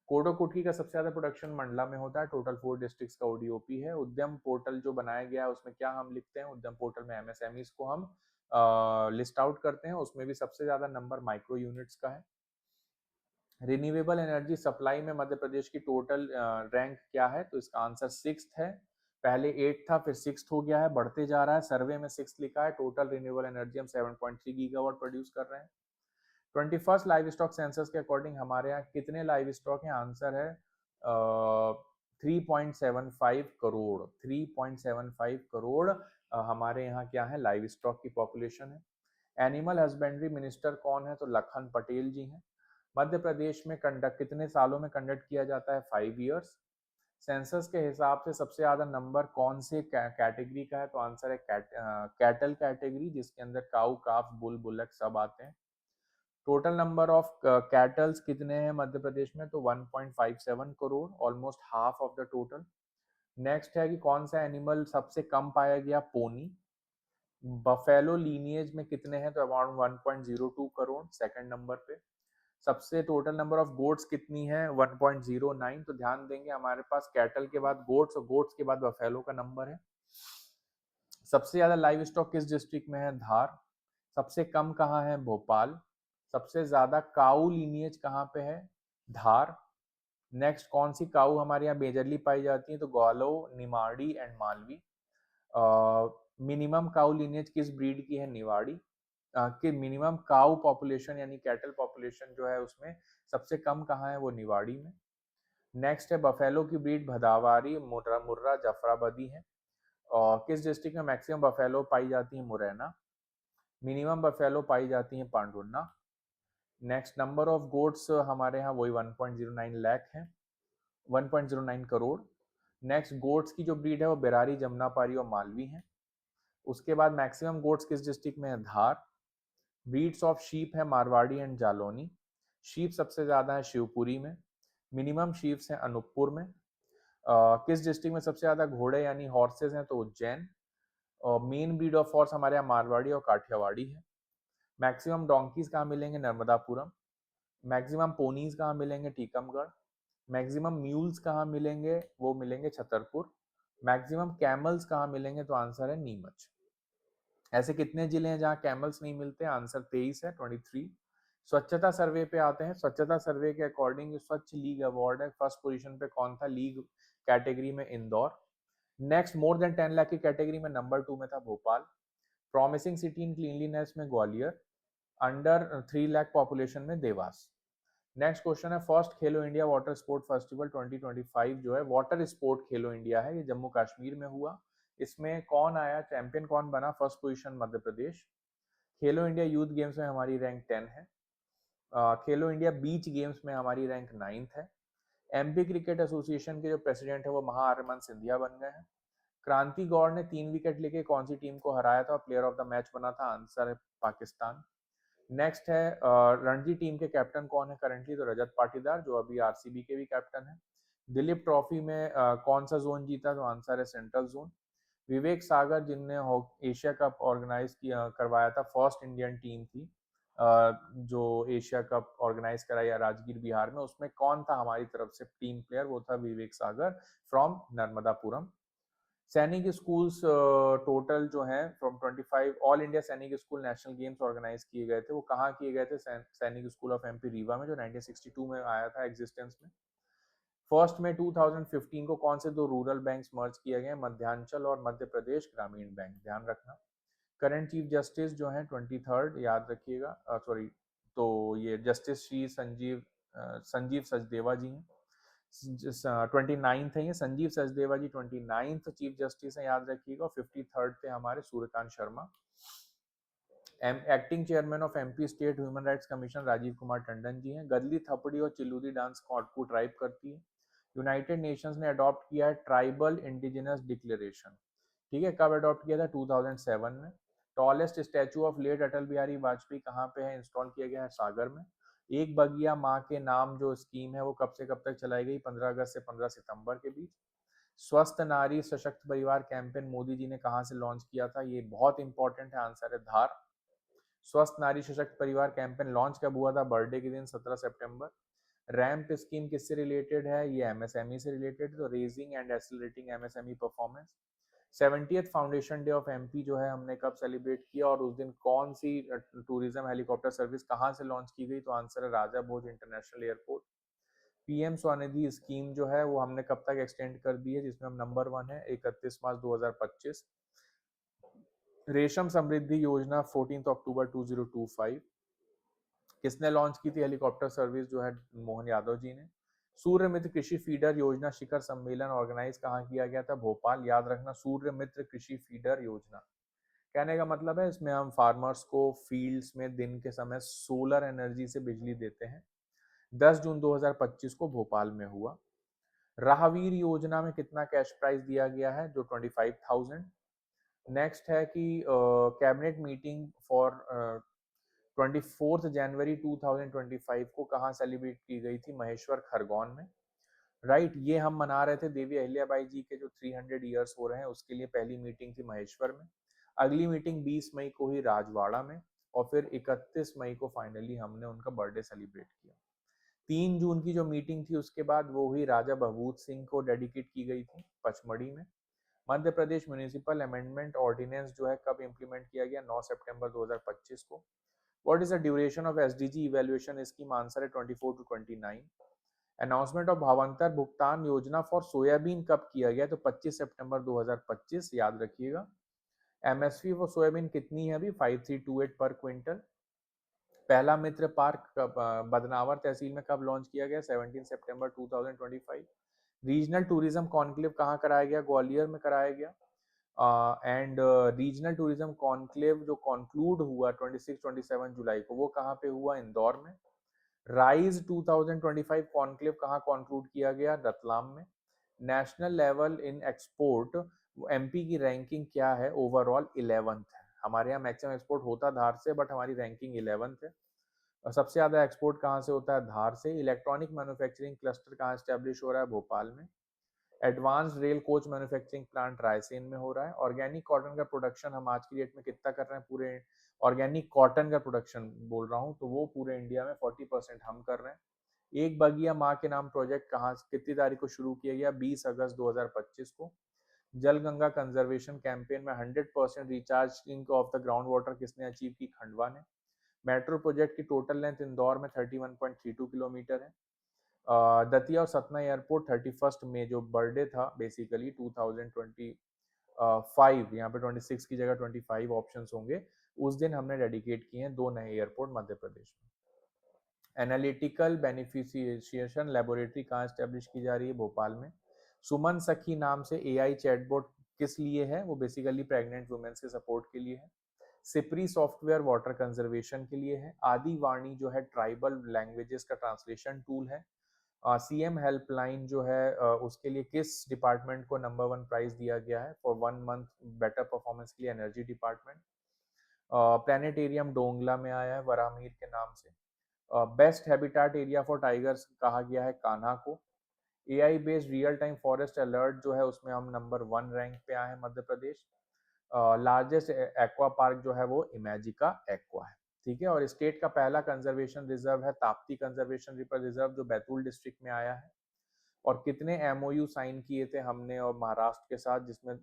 कोडो कुटकी का सबसे ज्यादा प्रोडक्शन मंडला में होता है, टोटल 4 डिस्ट्रिक्ट्स का ओडीओपी है। उद्यम पोर्टल जो बनाया गया है उसमें क्या हम लिखते हैं? उद्यम पोर्टल में एमएसएमईज को हम लिस्ट आउट करते हैं, उसमें भी सबसे ज्यादा नंबर माइक्रो यूनिट्स का है। रिन्यूएबल एनर्जी सप्लाई में मध्य प्रदेश की टोटल रैंक क्या है? तो इसका आंसर 6th है। पहले 8 था, फिर 6th हो गया है, बढ़ते जा रहा है। सर्वे में 6th लिखा है। टोटल रिन्यूएबल एनर्जी हम 7.3 गीगावाट प्रोड्यूस कर रहे हैं। 21st लाइव स्टॉक सेंसस के अकॉर्डिंग हमारे यहाँ कितने लाइव स्टॉक हैं? आंसर है 3.75 करोड़। 3.75 करोड़ हमारे यहाँ क्या है? लाइव स्टॉक की पॉपुलेशन है। एनिमल हस्बेंड्री मिनिस्टर कौन है? तो लखन पटेल जी हैं। मध्य प्रदेश में कंडक्ट कितने सालों में कंडक्ट किया जाता है? 5 इयर्स। सेंसस के हिसाब से सबसे ज्यादा नंबर कौन से कैटेगरी का है? तो आंसर है कैटल कैटेगरी, जिसके अंदर काऊ, काफ, बुल, बुलक सब आते हैं। टोटल नंबर ऑफ कैटल्स कितने हैं मध्य प्रदेश में? तो 1.57 crore, almost half of the total. Next है कि कौन सा एनिमल सबसे कम पाया गया? पोनी। बफेलो लीनिएज में कितने हैं? तो अराउंड 1.02 करोड़, सेकंड नंबर पे। सबसे टोटल नंबर ऑफ गोट्स कितनी है? 1.09। तो ध्यान देंगे हमारे पास कैटल के बाद गोट्स और गोट्स के बाद बफेलो का नंबर है। सबसे ज्यादा लाइव स्टॉक किस डिस्ट्रिक्ट में है? धार। सबसे कम कहाँ है? भोपाल। सबसे ज्यादा काऊ लीनिएज कहाँ पे है? धार। नेक्स्ट कौन सी काऊ हमारे यहाँ मेजरली पाई जाती है? तो Gaolao, Nimari and Malvi. Minimum cow lineage किस ब्रीड की है? निवाड़ी। कि मिनिमम काऊ पॉपुलेशन यानी कैटल पॉपुलेशन जो है उसमें सबसे कम कहाँ है? वो निवाड़ी में। नेक्स्ट है बफेलो की ब्रीड भदावारी, मुर्रा मुर्रा, जफराबादी है। और किस डिस्ट्रिक्ट में मैक्सिमम बफेलो पाई जाती है? मुरैना। मिनिमम बफेलो पाई जाती है? Pandhurna. Next number of goats हमारे यहाँ वही 1.09 लाख है, 1.09 करोड़। नेक्स्ट गोट्स की जो ब्रीड है वो बेरारी, जमुनापारी और मालवी है। उसके बाद मैक्सिमम गोट्स किस डिस्ट्रिक्ट में है? धार। ब्रीड्स ऑफ शीप है मारवाड़ी एंड जालौनी। शीप सबसे ज्यादा है शिवपुरी में। मिनिमम शीप्स है अनूपपुर में। किस डिस्ट्रिक्ट में सबसे ज्यादा घोड़े यानी हॉर्सेस हैं? तो Ujjain. Main breed of horse हमारे यहाँ मारवाड़ी और काठियावाड़ी है। मैक्सिमम डोंकीज कहाँ मिलेंगे? नर्मदापुरम। मैक्सिमम पोनीज कहाँ मिलेंगे? टीकमगढ़। मैक्सिमम म्यूल्स कहाँ मिलेंगे? वो मिलेंगे छतरपुर। मैक्सिमम कैमल्स कहाँ मिलेंगे? तो आंसर है नीमच। ऐसे कितने जिले हैं जहाँ कैमल्स नहीं मिलते? आंसर 23 है, 23। स्वच्छता सर्वे पे आते हैं। स्वच्छता सर्वे के अकॉर्डिंग जो स्वच्छ लीग अवार्ड है, फर्स्ट पोजीशन पे कौन था? लीग कैटेगरी में Indore. Next, more than 10 lakh की कैटेगरी में नंबर 2 में था Bhopal. Promising city in cleanliness में ग्वालियर। अंडर 3 लाख पॉपुलेशन में देवास। नेक्स्ट क्वेश्चन है, फर्स्ट खेलो इंडिया वाटर स्पोर्ट फेस्टिवल 2025 जो है वाटर स्पोर्ट खेलो इंडिया है, ये जम्मू कश्मीर में हुआ। इसमें कौन आया, चैंपियन कौन बना? First position Madhya Pradesh. खेलो इंडिया यूथ गेम्स में हमारी रैंक 10 है। खेलो इंडिया बीच गेम्स में हमारी रैंक 9th है। एमपी क्रिकेट एसोसिएशन के जो प्रेसिडेंट है वो महाहरमन सिंधिया बन गए हैं। क्रांति गौड़ ने 3 विकेट लेके कौन सी टीम को हराया था, प्लेयर ऑफ द मैच बना था? आंसर है पाकिस्तान। नेक्स्ट है, रणजी टीम के कैप्टन कौन है करंटली? तो रजत पाटीदार, जो अभी आरसीबी के भी कैप्टन है। दिलीप ट्रॉफी में कौन सा जोन जीता? तो आंसर है सेंट्रल जोन। विवेक सागर जिनने एशिया कप ऑर्गेनाइज किया करवाया था, फर्स्ट इंडियन टीम थी जो एशिया कप ऑर्गेनाइज कराया राजगीर बिहार में, उसमें कौन था हमारी तरफ से टीम प्लेयर? वो था विवेक सागर फ्रॉम नर्मदापुरम। सैनिक स्कूल्स टोटल जो है फ्रॉम 25 ऑल इंडिया सैनिक स्कूल नेशनल गेम्स ऑर्गेनाइज किए गए थे, वो कहाँ किए गए थे? सैनिक स्कूल ऑफ एमपी रीवा में, जो 1962 में आया था एग्जिस्टेंस में। फर्स्ट में 2015 को कौन से दो रूरल बैंक्स मर्ज किए गए? मध्यांचल और मध्य प्रदेश ग्रामीण बैंक, ध्यान रखना। करंट चीफ जस्टिस जो है 23rd, याद रखिएगा, सॉरी, तो ये जस्टिस श्री संजीव सचदेवा जी हैं। 29th है ये, Sanjeev Sachdeva ji 29th chief justice है, याद रखिएगा। 53rd थे हमारे Suryakant Sharma. Acting chairman of MP state human rights commission Rajeev Kumar Tandon ji हैं। गदली, थपड़ी और चिल्लूदी डांस को ट्राइब करती है। यूनाइटेड नेशंस ने अडॉप्ट किया है ट्राइबल इंडिजिनस डिक्लेरेशन, ठीक है, कब अडॉप्ट किया था? 2007 में। Tallest statue of late Atal Bihari Vajpayee कहाँ पे है? इंस्टॉल किया गया है सागर में। एक बगिया माँ के नाम जो स्कीम है वो कब से कब तक चलाई गई? 15 अगस्त से 15 सितंबर के बीच। स्वस्थ नारी सशक्त परिवार कैंपेन मोदी जी ने कहाँ से लॉन्च किया था? ये बहुत इंपॉर्टेंट है, आंसर है धार। स्वस्थ नारी सशक्त परिवार कैंपेन लॉन्च कब हुआ था? बर्थडे के दिन, 17 सितंबर। रैम्प स्कीम किससे रिलेटेड है? ये एमएसएमई से रिलेटेड, तो raising and accelerating MSME performance. 70th foundation day of MP जो है हमने कब सेलिब्रेट किया, और उस दिन कौन सी टूरिज्म हेलीकॉप्टर सर्विस कहाँ से लॉन्च की गई? तो आंसर है Raja Bhoj international airport. PM Svanidhi scheme जो है वो हमने कब तक एक्सटेंड कर दी है, जिसमें हम नंबर 1 है, 31 मार्च 2025। रेशम समृद्धि योजना 14 अक्टूबर 2025 किसने लॉन्च की थी? हेलीकॉप्टर सर्विस जो है मोहन यादव जी ने। सूर्य मित्र कृषि फीडर योजना शिखर सम्मेलन ऑर्गेनाइज कहाँ किया गया था? भोपाल, याद रखना, सूर्य मित्र कृषि फीडर योजना। कहने का मतलब है इसमें हम फार्मर्स को फील्ड्स में दिन के समय सोलर एनर्जी से बिजली देते हैं। 10 जून 2025 को भोपाल में हुआ। राहवीर योजना में कितना कैश प्राइज दिया गया है? जो 25,000। नेक्स्ट है कि कैबिनेट मीटिंग फॉर 24 जनवरी 2025 को कहाँ सेलिब्रेट की गई थी? महेश्वर खरगोन में, राइट। ये हम मना रहे थे देवी अहिल्याबाई जी के जो 300 ईयर्स हो रहे हैं उसके लिए, पहली मीटिंग थी महेश्वर में। अगली मीटिंग 20 मई को हुई राजवाड़ा में, और फिर 31 मई को फाइनली हमने उनका बर्थडे सेलिब्रेट किया। 3 जून की जो मीटिंग थी उसके बाद वो हुई राजा बहबूद सिंह को डेडिकेट की गई थी पचमढ़ी में। Madhya Pradesh municipal amendment ordinance जो है कब इंप्लीमेंट किया गया? 9 सितंबर 2025 को। What is the duration of SDG evaluation scheme? Answer है 24 to 29। अनाउंसमेंट ऑफ भावांतर भुगतान योजना फॉर सोयाबीन कब किया गया? तो 25 सितंबर 2025, याद रखिएगा। एमएसपी फॉर सोयाबीन कितनी है अभी? 5328 पर क्विंटल। पहला मित्र पार्क बदनावर तहसील में कब लॉन्च किया गया? 17 सितंबर 2025। रीजनल टूरिज्म कॉन्क्लेव कहाँ कराया गया? ग्वालियर में कराया गया। एंड रीजनल टूरिज्म कॉन्क्लेव जो कॉन्क्लूड हुआ 26-27 जुलाई को, वो कहाँ पे हुआ? इंदौर में। राइज 2025 कॉन्क्लेव कहाँ कॉन्क्लूड किया गया? रतलाम में। National level in export MP की रैंकिंग क्या है? ओवरऑल 11th है। हमारे यहाँ मैक्सिमम एक्सपोर्ट होता धार से, बट हमारी रैंकिंग 11th है। और सबसे ज्यादा एक्सपोर्ट कहाँ से होता है? धार से। इलेक्ट्रॉनिक मैन्युफैक्चरिंग क्लस्टर कहाँ स्टैब्लिश हो रहा है? भोपाल में। Advanced rail coach manufacturing plant Raisen में हो रहा है। ऑर्गेनिक कॉटन का प्रोडक्शन हम आज की डेट में कितना कर रहे हैं, पूरे ऑर्गेनिक कॉटन का प्रोडक्शन बोल रहा हूँ, तो वो पूरे इंडिया में 40% हम कर रहे हैं। एक बगिया माँ के नाम प्रोजेक्ट कहाँ कितनी तारीख को शुरू किया गया, 20 अगस्त 2025 को। जल गंगा कंजर्वेशन कैंपेन में 100% recharging of the ground water किसने अचीव की, खंडवा ने। मेट्रो प्रोजेक्ट की टोटल लेंथ इंदौर में 31.32 किलोमीटर है। दतिया और सतना एयरपोर्ट 31 में जो बर्थडे था बेसिकली 2025, यहाँ पे 26 की जगह 25 ऑप्शंस होंगे, उस दिन हमने डेडिकेट किए हैं 2 नए एयरपोर्ट मध्य प्रदेश में। एनालिटिकल बेनिफिशिएशन लेबोरेटरी कहाँ स्टैब्लिश की जा रही है, भोपाल में। सुमन सखी नाम से एआई चैटबॉट किस लिए है, वो बेसिकली प्रेग्नेंट वुमेन्स के सपोर्ट के लिए है। सिप्री सॉफ्टवेयर वाटर कंजर्वेशन के लिए है। आदि वाणी जो है ट्राइबल लैंग्वेजेस का ट्रांसलेशन टूल है। सीएम हेल्पलाइन जो है उसके लिए किस डिपार्टमेंट को नंबर 1 प्राइज दिया गया है फॉर 1 मंथ बेटर परफॉर्मेंस के लिए, एनर्जी डिपार्टमेंट। प्लानिटेरियम डोंगला में आया है वरामीर के नाम से। Best habitat area for tigers कहा गया है कान्हा को। AI based real time forest alert जो है उसमें हम नंबर 1 रैंक पे आए हैं Madhya Pradesh. Largest aqua park जो है वो इमेजिका एक्वा है, ठीक है। और स्टेट का पहला कंजर्वेशन रिजर्व है ताप्ती कंजर्वेशन रिजर्व जो बैतूल डिस्ट्रिक्ट में आया है। और कितने एमओयू साइन किए थे हमने और महाराष्ट्र के साथ, जिसमें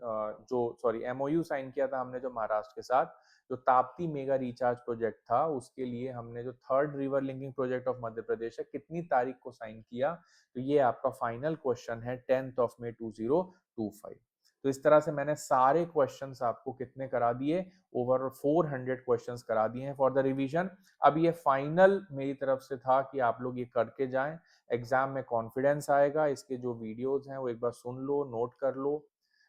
एमओयू साइन किया था हमने जो महाराष्ट्र के साथ, जो ताप्ती मेगा रिचार्ज प्रोजेक्ट था उसके लिए हमने जो third river linking project of Madhya Pradesh है, कितनी तारीख को साइन किया, तो ये आपका फाइनल क्वेश्चन है 10 मई 2025। तो इस तरह से मैंने सारे क्वेश्चंस आपको कितने करा दिए, ओवर 400 क्वेश्चंस करा दिए हैं फॉर द रिवीजन। अब ये फाइनल मेरी तरफ से था कि आप लोग ये करके जाएं, एग्जाम में कॉन्फिडेंस आएगा। इसके जो वीडियोस हैं वो एक बार सुन लो, नोट कर लो,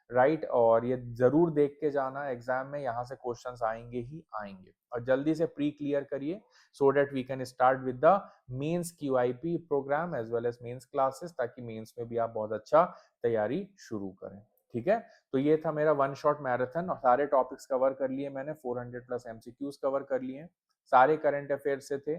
राइट। और ये जरूर देख के जाना एग्जाम में, यहाँ से क्वेश्चंस आएंगे ही आएंगे। और जल्दी से प्री क्लियर करिए so that we can start with the mains QIP programme as well as mains classes, ताकि मेंस में भी आप बहुत अच्छा तैयारी शुरू करें, ठीक है। तो ये था मेरा 1 शॉट मैराथन और सारे टॉपिक्स कवर कर लिए मैंने, 400 प्लस एमसीक्यूज कवर कर लिए, सारे करंट अफेयर से थे,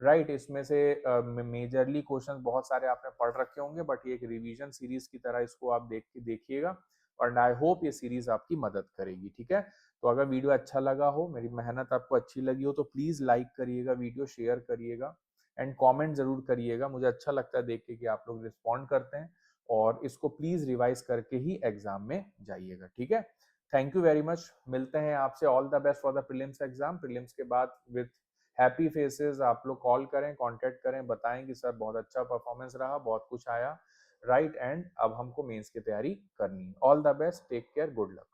राइट। इसमें से मेजरली क्वेश्चन बहुत सारे आपने पढ़ रखे होंगे, बट ये एक रिवीजन सीरीज की तरह इसको आप देखिएगा और आई होप ये सीरीज आपकी मदद करेगी, ठीक है। तो अगर वीडियो अच्छा लगा हो, मेरी मेहनत आपको अच्छी लगी हो, तो प्लीज लाइक करिएगा, वीडियो शेयर करिएगा एंड कमेंट जरूर करिएगा। मुझे अच्छा लगता है देख के कि आप लोग रिस्पॉन्ड करते हैं, और इसको प्लीज रिवाइज करके ही एग्जाम में जाइएगा, ठीक है। थैंक यू वेरी मच, मिलते हैं आपसे। All the best for the prelims exam. Prelims के बाद विद हैप्पी फेसेस आप लोग कॉल करें, कांटेक्ट करें, बताएं कि सर बहुत अच्छा परफॉर्मेंस रहा, बहुत कुछ आया, राइट। एंड अब हमको मेंस की तैयारी करनी है। All the best, take care, good luck.